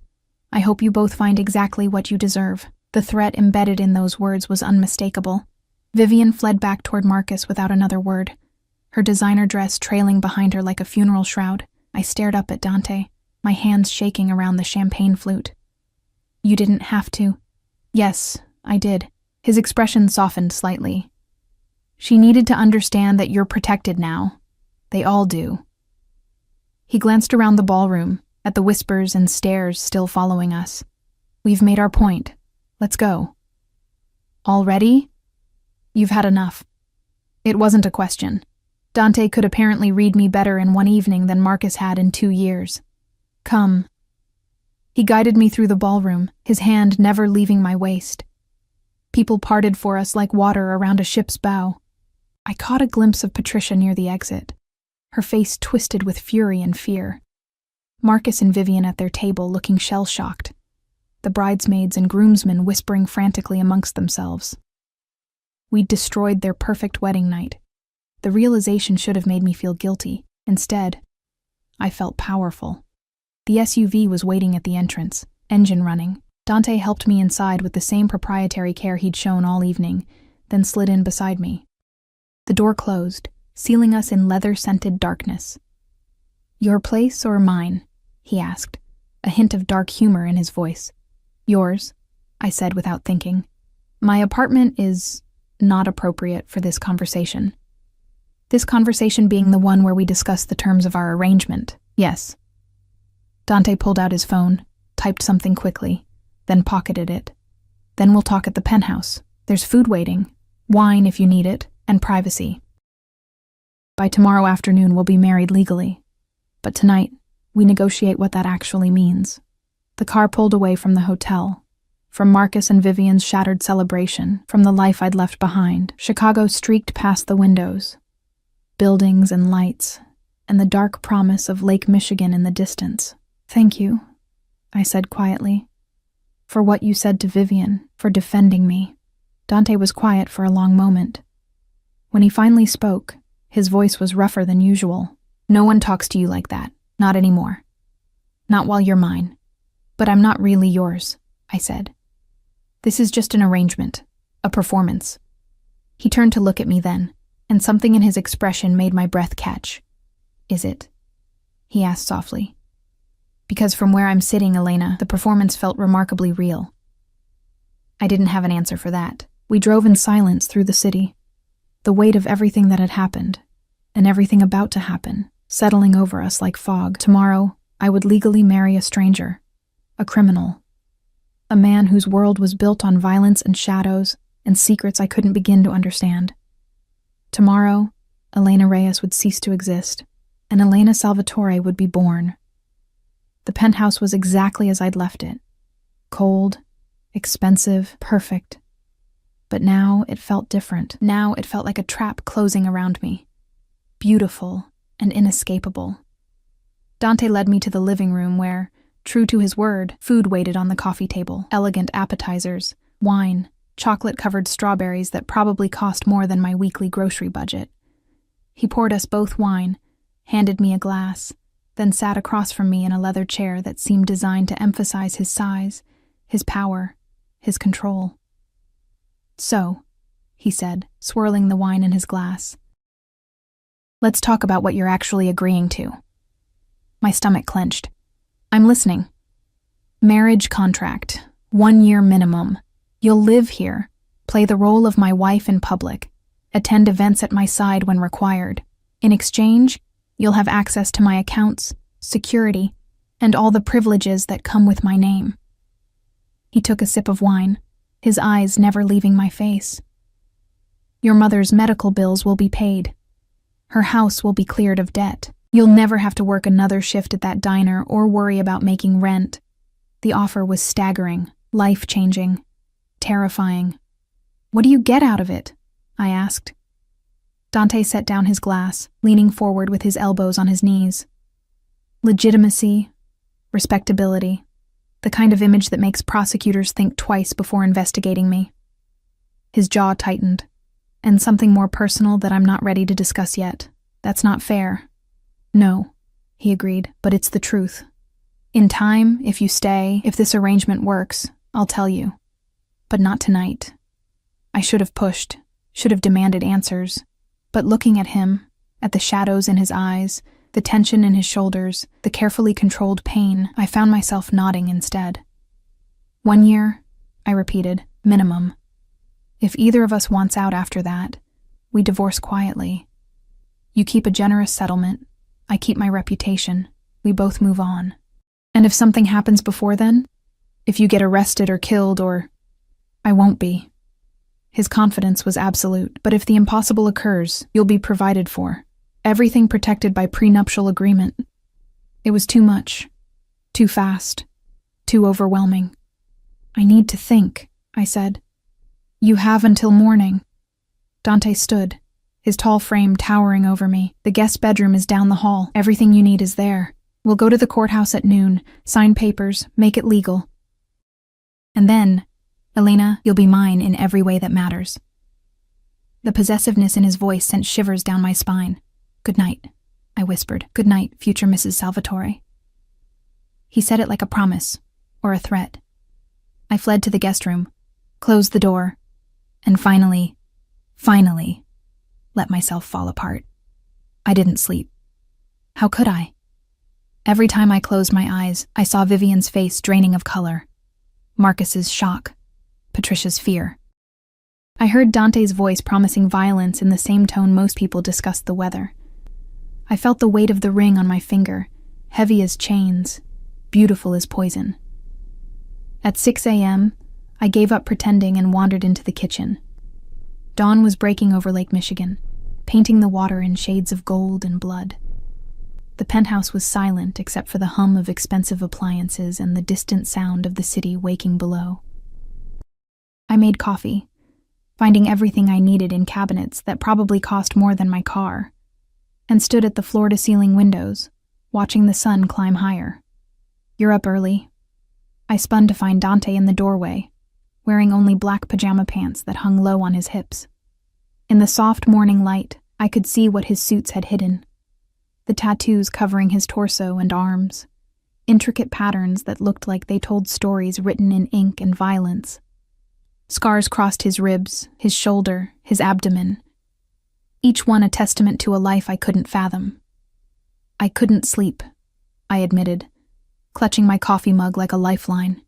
I hope you both find exactly what you deserve. The threat embedded in those words was unmistakable. Vivian fled back toward Marcus without another word, her designer dress trailing behind her like a funeral shroud. I stared up at Dante, my hands shaking around the champagne flute. You didn't have to. Yes, I did. His expression softened slightly. She needed to understand that you're protected now. They all do. He glanced around the ballroom, at the whispers and stares still following us. We've made our point. Let's go. Already? You've had enough. It wasn't a question. Dante could apparently read me better in one evening than Marcus had in 2 years. Come. He guided me through the ballroom, his hand never leaving my waist. People parted for us like water around a ship's bow. I caught a glimpse of Patricia near the exit, her face twisted with fury and fear. Marcus and Vivian at their table looking shell-shocked, the bridesmaids and groomsmen whispering frantically amongst themselves. We'd destroyed their perfect wedding night. The realization should have made me feel guilty. Instead, I felt powerful. The SUV was waiting at the entrance, engine running. Dante helped me inside with the same proprietary care he'd shown all evening, then slid in beside me. The door closed, sealing us in leather-scented darkness. Your place or mine? He asked, a hint of dark humor in his voice. Yours, I said without thinking. My apartment is not appropriate for this conversation. This conversation being the one where we discuss the terms of our arrangement, yes. Dante pulled out his phone, typed something quickly, then pocketed it. Then we'll talk at the penthouse. There's food waiting, wine if you need it, and privacy. By tomorrow afternoon we'll be married legally. But tonight, we negotiate what that actually means. The car pulled away from the hotel, from Marcus and Vivian's shattered celebration, from the life I'd left behind. Chicago streaked past the windows, buildings and lights, and the dark promise of Lake Michigan in the distance. Thank you, I said quietly, for what you said to Vivian, for defending me. Dante was quiet for a long moment. When he finally spoke, his voice was rougher than usual. No one talks to you like that, not anymore. Not while you're mine. But I'm not really yours, I said. This is just an arrangement, a performance. He turned to look at me then, and something in his expression made my breath catch. Is it? He asked softly. Because from where I'm sitting, Elena, the performance felt remarkably real. I didn't have an answer for that. We drove in silence through the city, the weight of everything that had happened, and everything about to happen, settling over us like fog. Tomorrow, I would legally marry a stranger, a criminal, a man whose world was built on violence and shadows and secrets I couldn't begin to understand. Tomorrow, Elena Reyes would cease to exist, and Elena Salvatore would be born. The penthouse was exactly as I'd left it. Cold, expensive, perfect. But now it felt different. Now it felt like a trap closing around me. Beautiful and inescapable. Dante led me to the living room where, true to his word, food waited on the coffee table. Elegant appetizers, wine, chocolate-covered strawberries that probably cost more than my weekly grocery budget. He poured us both wine, handed me a glass, then sat across from me in a leather chair that seemed designed to emphasize his size, his power, his control. "So," he said, swirling the wine in his glass, "let's talk about what you're actually agreeing to." My stomach clenched. "I'm listening." "Marriage contract, 1 year minimum. You'll live here, play the role of my wife in public, attend events at my side when required. In exchange, you'll have access to my accounts, security, and all the privileges that come with my name." He took a sip of wine, his eyes never leaving my face. "Your mother's medical bills will be paid. Her house will be cleared of debt. You'll never have to work another shift at that diner or worry about making rent." The offer was staggering, life-changing, terrifying. "What do you get out of it?" I asked. Dante set down his glass, leaning forward with his elbows on his knees. "Legitimacy, respectability, the kind of image that makes prosecutors think twice before investigating me." His jaw tightened. "And something more personal that I'm not ready to discuss yet. That's not fair." "No," he agreed, "but it's the truth. In time, if you stay, if this arrangement works, I'll tell you. But not tonight." I should have pushed, should have demanded answers. But looking at him, at the shadows in his eyes, the tension in his shoulders, the carefully controlled pain, I found myself nodding instead. 1 year, I repeated, minimum. If either of us wants out after that, we divorce quietly. You keep a generous settlement, I keep my reputation, we both move on. And if something happens before then? If you get arrested or killed or... I won't be. His confidence was absolute, but if the impossible occurs, you'll be provided for. Everything protected by prenuptial agreement. It was too much. Too fast. Too overwhelming. I need to think, I said. You have until morning. Dante stood, his tall frame towering over me. The guest bedroom is down the hall. Everything you need is there. We'll go to the courthouse at noon, sign papers, make it legal. And then, Elena, you'll be mine in every way that matters. The possessiveness in his voice sent shivers down my spine. Good night, I whispered. Good night, future Mrs. Salvatore. He said it like a promise, or a threat. I fled to the guest room, closed the door, and finally, let myself fall apart. I didn't sleep. How could I? Every time I closed my eyes, I saw Vivian's face draining of color, Marcus's shock, Patricia's fear. I heard Dante's voice promising violence in the same tone most people discussed the weather. I felt the weight of the ring on my finger, heavy as chains, beautiful as poison. At 6 a.m., I gave up pretending and wandered into the kitchen. Dawn was breaking over Lake Michigan, painting the water in shades of gold and blood. The penthouse was silent except for the hum of expensive appliances and the distant sound of the city waking below. I made coffee, finding everything I needed in cabinets that probably cost more than my car, and stood at the floor-to-ceiling windows, watching the sun climb higher. You're up early. I spun to find Dante in the doorway, wearing only black pajama pants that hung low on his hips. In the soft morning light, I could see what his suits had hidden. The tattoos covering his torso and arms, intricate patterns that looked like they told stories written in ink and violence. Scars crossed his ribs, his shoulder, his abdomen, each one a testament to a life I couldn't fathom. I couldn't sleep, I admitted, clutching my coffee mug like a lifeline.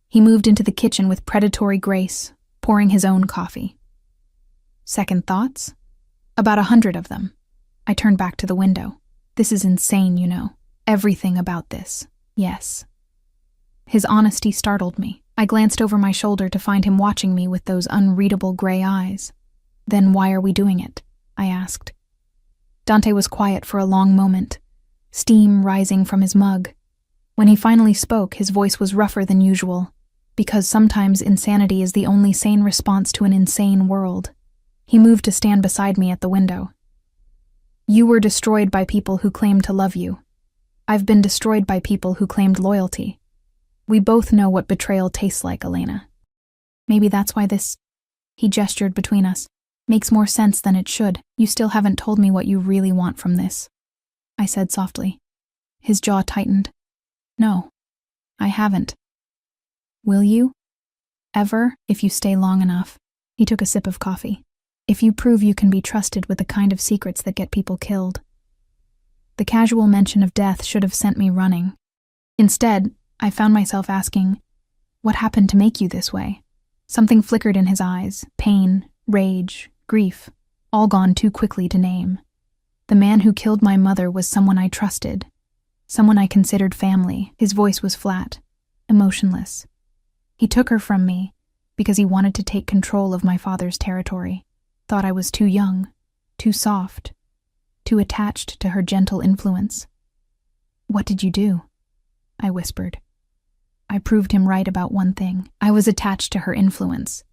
He moved into the kitchen with predatory grace, pouring his own coffee. Second thoughts? About 100 of them. I turned back to the window. This is insane, you know. Everything about this. Yes. His honesty startled me. I glanced over my shoulder to find him watching me with those unreadable gray eyes. "Then why are we doing it?" I asked. Dante was quiet for a long moment, steam rising from his mug. When he finally spoke, his voice was rougher than usual, because sometimes insanity is the only sane response to an insane world. He moved to stand beside me at the window. "You were destroyed by people who claimed to love you. I've been destroyed by people who claimed loyalty. We both know what betrayal tastes like, Elena. Maybe that's why this," he gestured between us, "makes more sense than it should. You still haven't told me what you really want from this," I said softly. His jaw tightened. "No, I haven't." "Will you? Ever, if you stay long enough?" He took a sip of coffee. "If you prove you can be trusted with the kind of secrets that get people killed." The casual mention of death should have sent me running. Instead, I found myself asking, "What happened to make you this way?" Something flickered in his eyes, pain, rage, grief, all gone too quickly to name. The man who killed my mother was someone I trusted, someone I considered family. His voice was flat, emotionless. He took her from me because he wanted to take control of my father's territory, thought I was too young, too soft, too attached to her gentle influence. "What did you do?" I whispered. I proved him right about one thing. I was attached to her influence.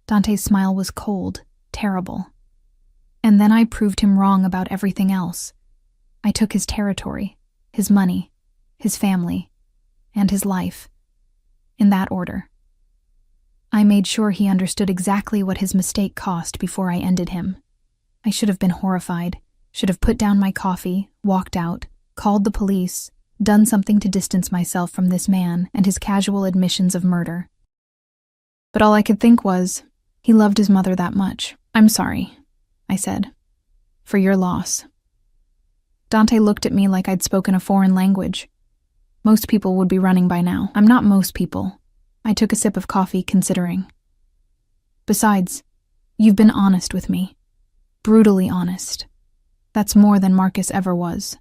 Dante's smile was cold, terrible. And then I proved him wrong about everything else. I took his territory, his money, his family, and his life. In that order. I made sure he understood exactly what his mistake cost before I ended him. I should have been horrified, should have put down my coffee, walked out, called the police, done something to distance myself from this man and his casual admissions of murder. But all I could think was, he loved his mother that much. "I'm sorry," I said, "for your loss." Dante looked at me like I'd spoken a foreign language. Most people would be running by now. I'm not most people. I took a sip of coffee, considering. Besides, you've been honest with me. Brutally honest. That's more than Marcus ever was.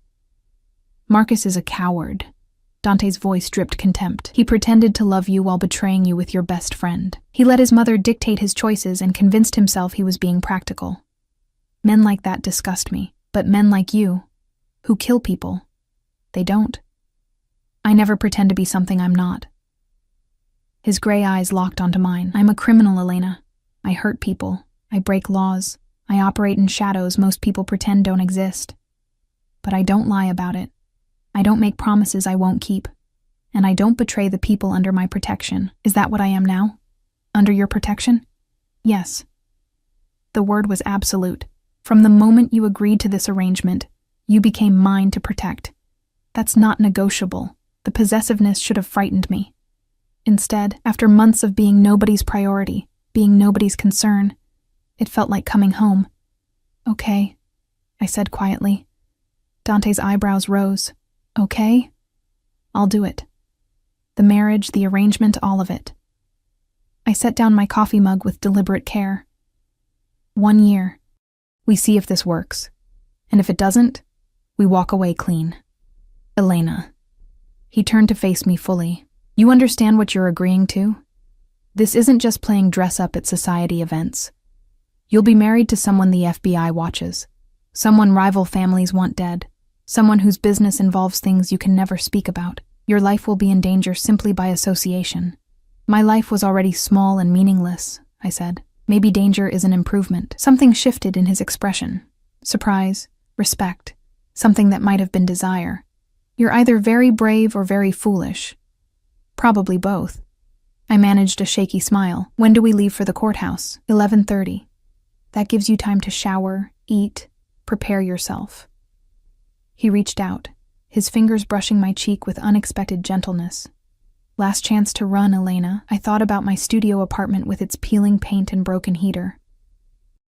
Marcus is a coward. Dante's voice dripped contempt. He pretended to love you while betraying you with your best friend. He let his mother dictate his choices and convinced himself he was being practical. Men like that disgust me, but men like you, who kill people, they don't. I never pretend to be something I'm not. His gray eyes locked onto mine. I'm a criminal, Elena. I hurt people. I break laws. I operate in shadows most people pretend don't exist. But I don't lie about it. I don't make promises I won't keep. And I don't betray the people under my protection. Is that what I am now? Under your protection? Yes. The word was absolute. From the moment you agreed to this arrangement, you became mine to protect. That's not negotiable. The possessiveness should have frightened me. Instead, after months of being nobody's priority, being nobody's concern, it felt like coming home. "Okay," I said quietly. Dante's eyebrows rose. "Okay? I'll do it. The marriage, the arrangement, all of it." I set down my coffee mug with deliberate care. 1 year. We see if this works. And if it doesn't, we walk away clean. Elena. He turned to face me fully. "You understand what you're agreeing to? This isn't just playing dress-up at society events. You'll be married to someone the FBI watches, someone rival families want dead, someone whose business involves things you can never speak about. Your life will be in danger simply by association." "My life was already small and meaningless," I said. "Maybe danger is an improvement." Something shifted in his expression. Surprise, respect, something that might have been desire. "You're either very brave or very foolish." "Probably both." I managed a shaky smile. "When do we leave for the courthouse?" 11:30. "That gives you time to shower, eat, prepare yourself." He reached out, his fingers brushing my cheek with unexpected gentleness. "Last chance to run, Elena." I thought about my studio apartment with its peeling paint and broken heater.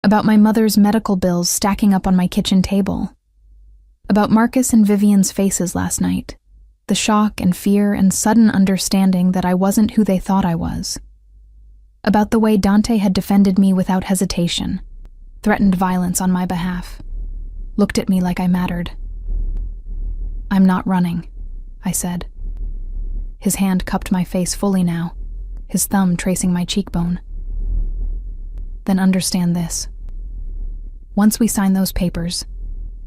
About my mother's medical bills stacking up on my kitchen table. About Marcus and Vivian's faces last night. The shock and fear and sudden understanding that I wasn't who they thought I was. About the way Dante had defended me without hesitation, threatened violence on my behalf, looked at me like I mattered. "I'm not running," I said. His hand cupped my face fully now, his thumb tracing my cheekbone. Then understand this. Once we sign those papers,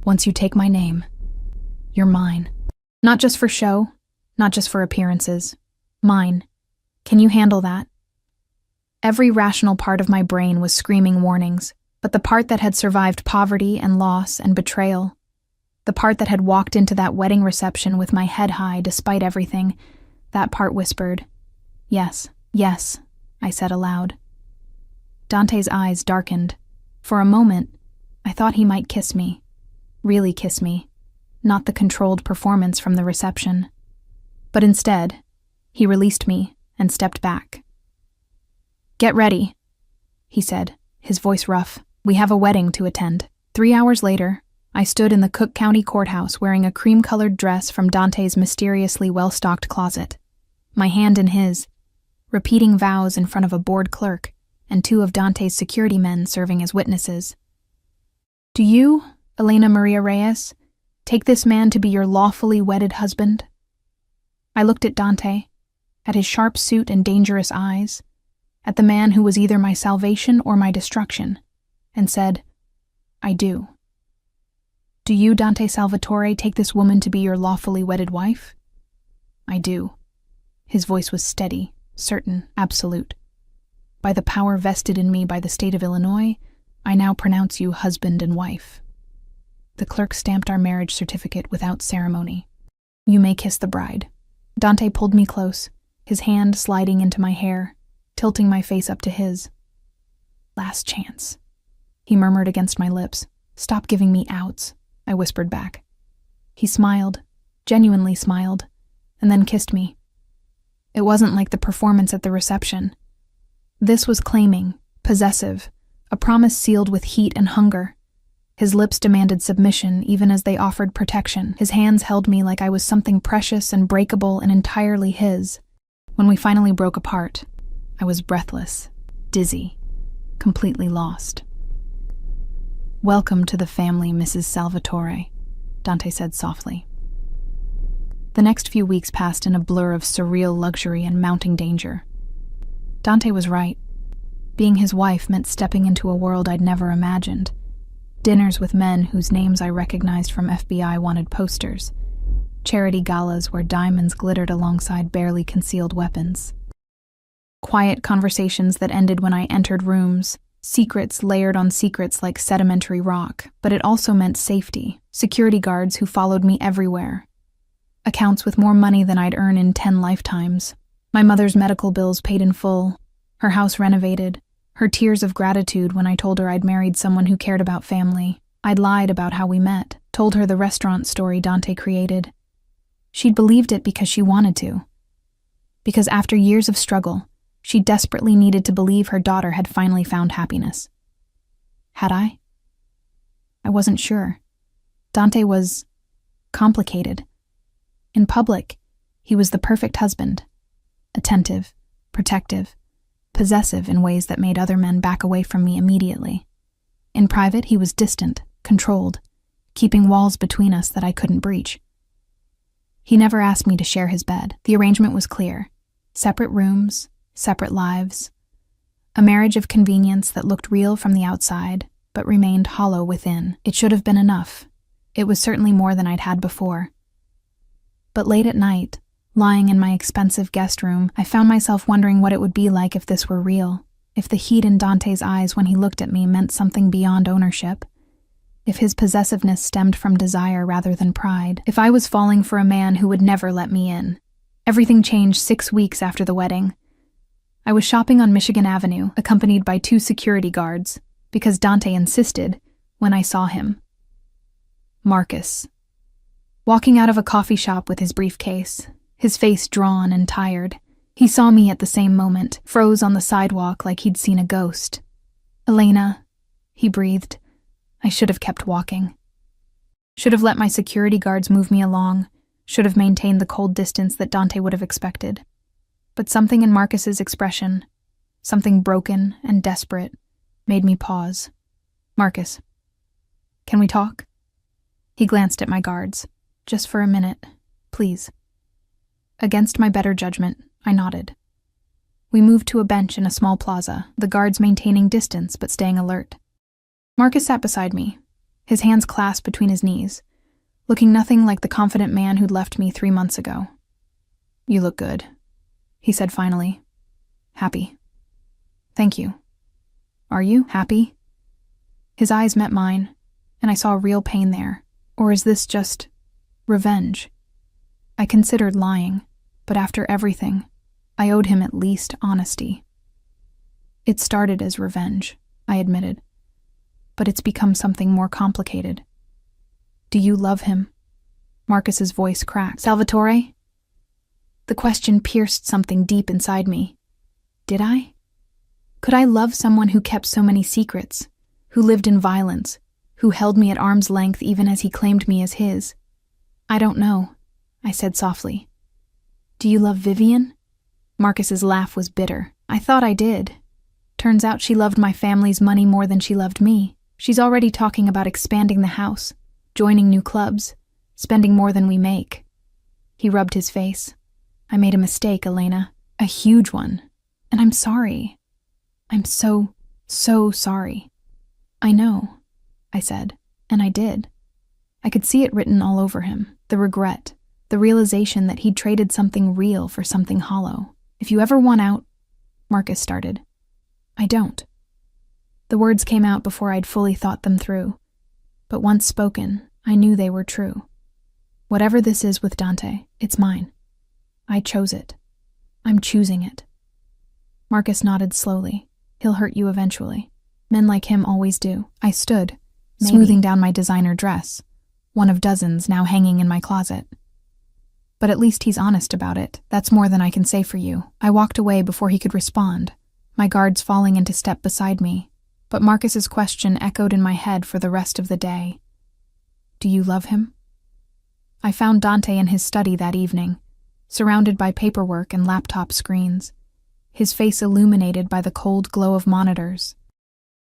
once you take my name, you're mine. Not just for show, not just for appearances. Mine. Can you handle that? Every rational part of my brain was screaming warnings, but the part that had survived poverty and loss and betrayal, the part that had walked into that wedding reception with my head high despite everything, that part whispered, "Yes, yes," I said aloud. Dante's eyes darkened. For a moment, I thought he might kiss me. Really kiss me. Not the controlled performance from the reception. But instead, he released me and stepped back. "Get ready," he said, his voice rough. "We have a wedding to attend." 3 hours later, I stood in the Cook County Courthouse wearing a cream-colored dress from Dante's mysteriously well-stocked closet, my hand in his, repeating vows in front of a bored clerk and 2 of Dante's security men serving as witnesses. "Do you, Elena Maria Reyes, take this man to be your lawfully wedded husband?" I looked at Dante, at his sharp suit and dangerous eyes, at the man who was either my salvation or my destruction, and said, "I do." "Do you, Dante Salvatore, take this woman to be your lawfully wedded wife?" "I do." His voice was steady, certain, absolute. "By the power vested in me by the state of Illinois, I now pronounce you husband and wife." The clerk stamped our marriage certificate without ceremony. "You may kiss the bride." Dante pulled me close, his hand sliding into my hair, tilting my face up to his. "Last chance," he murmured against my lips. "Stop giving me outs," I whispered back. He smiled, genuinely smiled, and then kissed me. It wasn't like the performance at the reception. This was claiming, possessive, a promise sealed with heat and hunger. His lips demanded submission even as they offered protection. His hands held me like I was something precious and breakable and entirely his. When we finally broke apart, I was breathless, dizzy, completely lost. "Welcome to the family, Mrs. Salvatore," Dante said softly. The next few weeks passed in a blur of surreal luxury and mounting danger. Dante was right. Being his wife meant stepping into a world I'd never imagined. Dinners with men whose names I recognized from FBI wanted posters. Charity galas where diamonds glittered alongside barely concealed weapons. Quiet conversations that ended when I entered rooms, secrets layered on secrets like sedimentary rock, but it also meant safety, security guards who followed me everywhere. Accounts with more money than I'd earn in 10 lifetimes. My mother's medical bills paid in full, her house renovated, her tears of gratitude when I told her I'd married someone who cared about family. I'd lied about how we met, told her the restaurant story Dante created. She'd believed it because she wanted to. Because after years of struggle, she desperately needed to believe her daughter had finally found happiness. Had I? I wasn't sure. Dante was complicated. In public, he was the perfect husband. Attentive, protective, possessive in ways that made other men back away from me immediately. In private, he was distant, controlled, keeping walls between us that I couldn't breach. He never asked me to share his bed. The arrangement was clear. Separate rooms, separate lives. A marriage of convenience that looked real from the outside, but remained hollow within. It should have been enough. It was certainly more than I'd had before. But late at night, lying in my expensive guest room, I found myself wondering what it would be like if this were real, if the heat in Dante's eyes when he looked at me meant something beyond ownership, if his possessiveness stemmed from desire rather than pride, if I was falling for a man who would never let me in. Everything changed 6 weeks after the wedding. I was shopping on Michigan Avenue, accompanied by 2 security guards, because Dante insisted, when I saw him. Marcus. Walking out of a coffee shop with his briefcase, his face drawn and tired, he saw me at the same moment, froze on the sidewalk like he'd seen a ghost. "Elena," he breathed. I should have kept walking. Should have let my security guards move me along, should have maintained the cold distance that Dante would have expected. But something in Marcus's expression, something broken and desperate, made me pause. "Marcus, can we talk?" He glanced at my guards. "Just for a minute, please." Against my better judgment, I nodded. We moved to a bench in a small plaza, the guards maintaining distance but staying alert. Marcus sat beside me, his hands clasped between his knees, looking nothing like the confident man who'd left me 3 months ago. "You look good," he said finally. "Happy." "Thank you. Are you happy?" His eyes met mine, and I saw real pain there. Or is this just revenge? I considered lying, but after everything, I owed him at least honesty. "It started as revenge," I admitted, "but it's become something more complicated." "Do you love him?" Marcus's voice cracked. "Salvatore?" The question pierced something deep inside me. Did I? Could I love someone who kept so many secrets, who lived in violence, who held me at arm's length even as he claimed me as his? "I don't know," I said softly. "Do you love Vivian?" Marcus's laugh was bitter. "I thought I did. Turns out she loved my family's money more than she loved me. She's already talking about expanding the house, joining new clubs, spending more than we make." He rubbed his face. "I made a mistake, Elena. A huge one. And I'm sorry. I'm so sorry." "I know," I said, and I did. I could see it written all over him, the regret, the realization that he'd traded something real for something hollow. "If you ever want out," Marcus started. "I don't." The words came out before I'd fully thought them through, but once spoken, I knew they were true. Whatever this is with Dante, it's mine. I chose it. I'm choosing it. Marcus nodded slowly. "He'll hurt you eventually. Men like him always do." I stood, smoothing down my designer dress, one of dozens now hanging in my closet. "But at least he's honest about it. That's more than I can say for you." I walked away before he could respond, my guards falling into step beside me, but Marcus's question echoed in my head for the rest of the day. "Do you love him?" I found Dante in his study that evening, surrounded by paperwork and laptop screens, his face illuminated by the cold glow of monitors.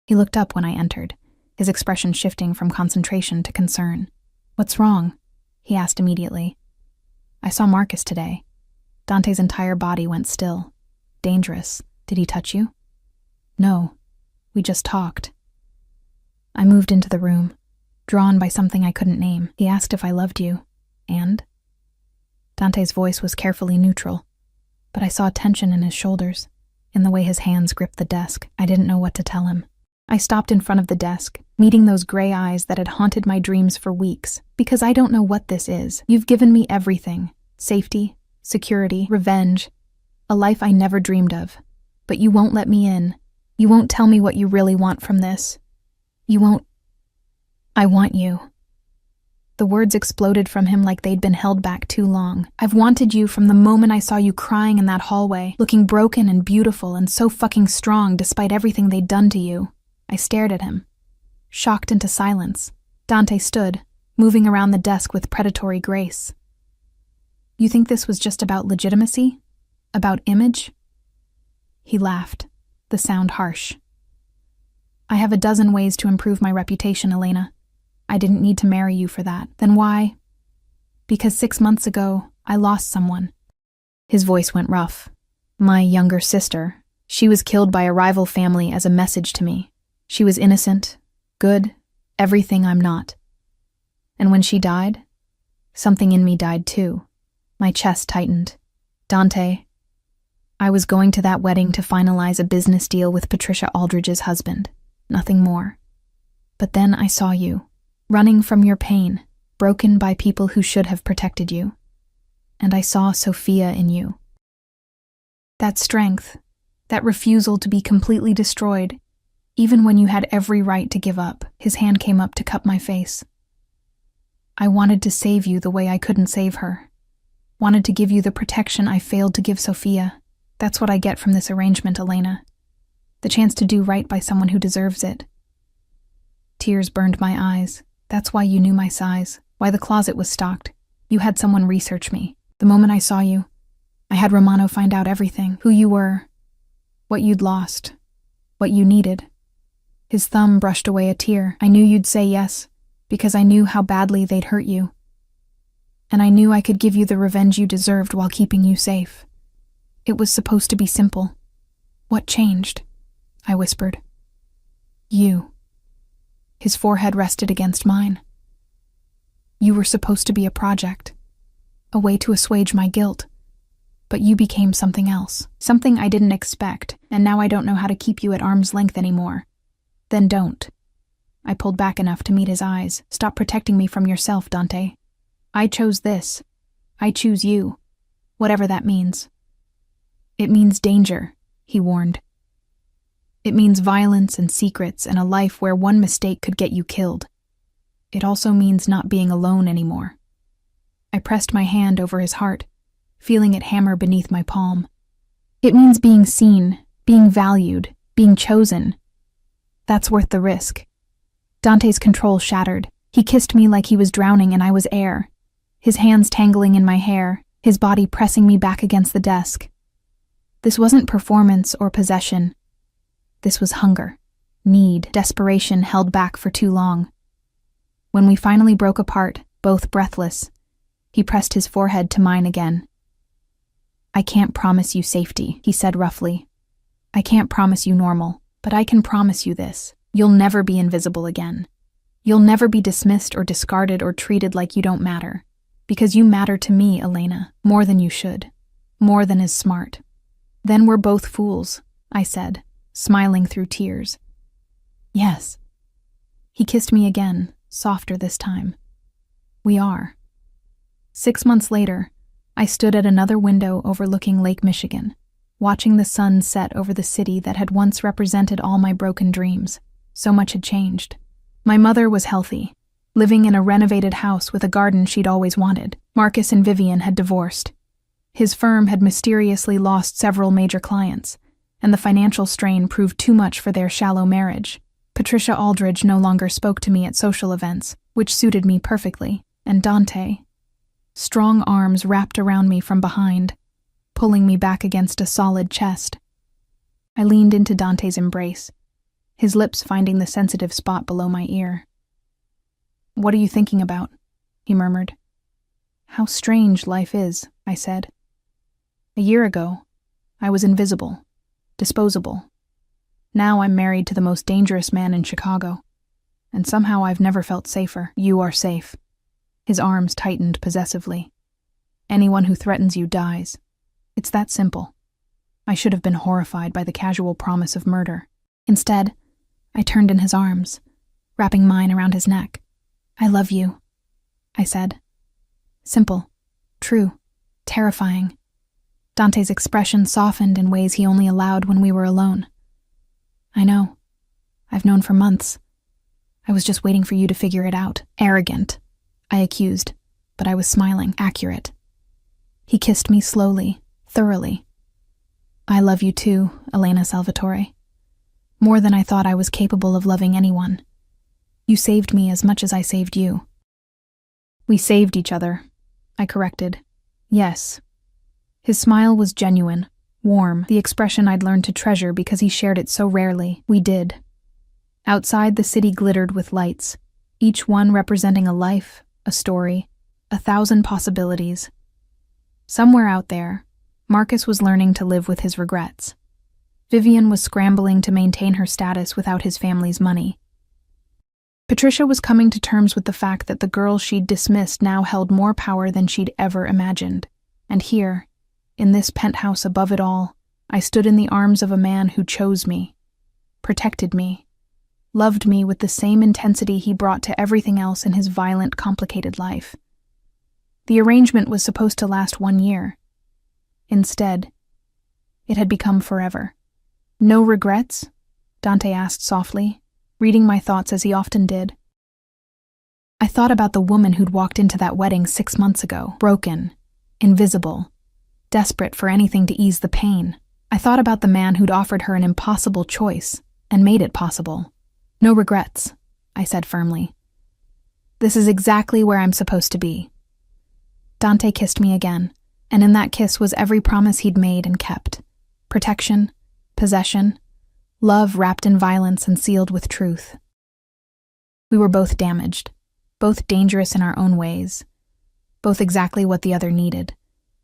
He looked up when I entered, his expression shifting from concentration to concern. "What's wrong?" he asked immediately. "I saw Marcus today." Dante's entire body went still. "Dangerous. Did he touch you?" "No. We just talked." I moved into the room, drawn by something I couldn't name. "He asked if I loved you. And?" Dante's voice was carefully neutral, but I saw tension in his shoulders, in the way his hands gripped the desk. I didn't know what to tell him. I stopped in front of the desk, meeting those gray eyes that had haunted my dreams for weeks. "Because I don't know what this is. You've given me everything. Safety, security, revenge, a life I never dreamed of. But you won't let me in. You won't tell me what you really want from this. You won't. I want you." The words exploded from him like they'd been held back too long. "I've wanted you from the moment I saw you crying in that hallway, looking broken and beautiful and so fucking strong despite everything they'd done to you." I stared at him, shocked into silence. Dante stood, moving around the desk with predatory grace. "You think this was just about legitimacy? About image?" He laughed, the sound harsh. "I have a dozen ways to improve my reputation, Elena. I didn't need to marry you for that. Then why?" "Because 6 months ago, I lost someone." His voice went rough. "My younger sister. She was killed by a rival family as a message to me. She was innocent, good, everything I'm not. And when she died, something in me died too." My chest tightened. "Dante, I was going to that wedding to finalize a business deal with Patricia Aldridge's husband. Nothing more. But then I saw you, running from your pain, broken by people who should have protected you. And I saw Sophia in you. That strength, that refusal to be completely destroyed, even when you had every right to give up." His hand came up to cup my face. "I wanted to save you the way I couldn't save her. Wanted to give you the protection I failed to give Sophia. That's what I get from this arrangement, Elena. The chance to do right by someone who deserves it." Tears burned my eyes. "That's why you knew my size, why the closet was stocked. You had someone research me. The moment I saw you, I had Romano find out everything, who you were, what you'd lost, what you needed." His thumb brushed away a tear. "I knew you'd say yes, because I knew how badly they'd hurt you. And I knew I could give you the revenge you deserved while keeping you safe. It was supposed to be simple. "What changed?" I whispered. "You." His forehead rested against mine. "You were supposed to be a project, a way to assuage my guilt. But you became something else, something I didn't expect, and now I don't know how to keep you at arm's length anymore." "Then don't." I pulled back enough to meet his eyes. "Stop protecting me from yourself, Dante. I chose this. I choose you. Whatever that means." "It means danger," he warned. "It means violence and secrets and a life where one mistake could get you killed. It also means not being alone anymore." I pressed my hand over his heart, feeling it hammer beneath my palm. "It means being seen, being valued, being chosen. That's worth the risk." Dante's control shattered. He kissed me like he was drowning and I was air, his hands tangling in my hair, his body pressing me back against the desk. This wasn't performance or possession. This was hunger, need, desperation held back for too long. When we finally broke apart, both breathless, he pressed his forehead to mine again. "I can't promise you safety," he said roughly. "I can't promise you normal, but I can promise you this. You'll never be invisible again. You'll never be dismissed or discarded or treated like you don't matter. Because you matter to me, Elena, more than you should. More than is smart." "Then we're both fools," I said, smiling through tears. "Yes." He kissed me again, softer this time. "We are." 6 months later, I stood at another window overlooking Lake Michigan, watching the sun set over the city that had once represented all my broken dreams. So much had changed. My mother was healthy, living in a renovated house with a garden she'd always wanted. Marcus and Vivian had divorced. His firm had mysteriously lost several major clients, and the financial strain proved too much for their shallow marriage. Patricia Aldridge no longer spoke to me at social events, which suited me perfectly, and Dante. Strong arms wrapped around me from behind, pulling me back against a solid chest. I leaned into Dante's embrace, his lips finding the sensitive spot below my ear. "What are you thinking about?" he murmured. "How strange life is," I said. "A year ago, I was invisible, disposable. Now I'm married to the most dangerous man in Chicago, and somehow I've never felt safer." "You are safe." His arms tightened possessively. "Anyone who threatens you dies. It's that simple." I should have been horrified by the casual promise of murder. Instead, I turned in his arms, wrapping mine around his neck. "I love you," I said. Simple, true, terrifying. Dante's expression softened in ways he only allowed when we were alone. "I know. I've known for months. I was just waiting for you to figure it out." "Arrogant," I accused, but I was smiling. "Accurate." He kissed me slowly, thoroughly. "I love you too, Elena Salvatore. More than I thought I was capable of loving anyone. You saved me as much as I saved you." "We saved each other," I corrected. "Yes." His smile was genuine, warm, the expression I'd learned to treasure because he shared it so rarely. We did. Outside, the city glittered with lights, each one representing a life, a story, 1,000 possibilities. Somewhere out there, Marcus was learning to live with his regrets. Vivian was scrambling to maintain her status without his family's money. Patricia was coming to terms with the fact that the girl she'd dismissed now held more power than she'd ever imagined. And here, in this penthouse above it all, I stood in the arms of a man who chose me, protected me, loved me with the same intensity he brought to everything else in his violent, complicated life. The arrangement was supposed to last 1 year. Instead, it had become forever. "No regrets?" Dante asked softly, reading my thoughts as he often did. I thought about the woman who'd walked into that wedding 6 months ago, broken, invisible, desperate for anything to ease the pain. I thought about the man who'd offered her an impossible choice and made it possible. "No regrets," I said firmly. "This is exactly where I'm supposed to be." Dante kissed me again, and in that kiss was every promise he'd made and kept. Protection, possession, love wrapped in violence and sealed with truth. We were both damaged, both dangerous in our own ways, both exactly what the other needed.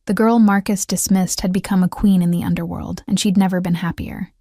The girl Marcus dismissed had become a queen in the underworld, and she'd never been happier.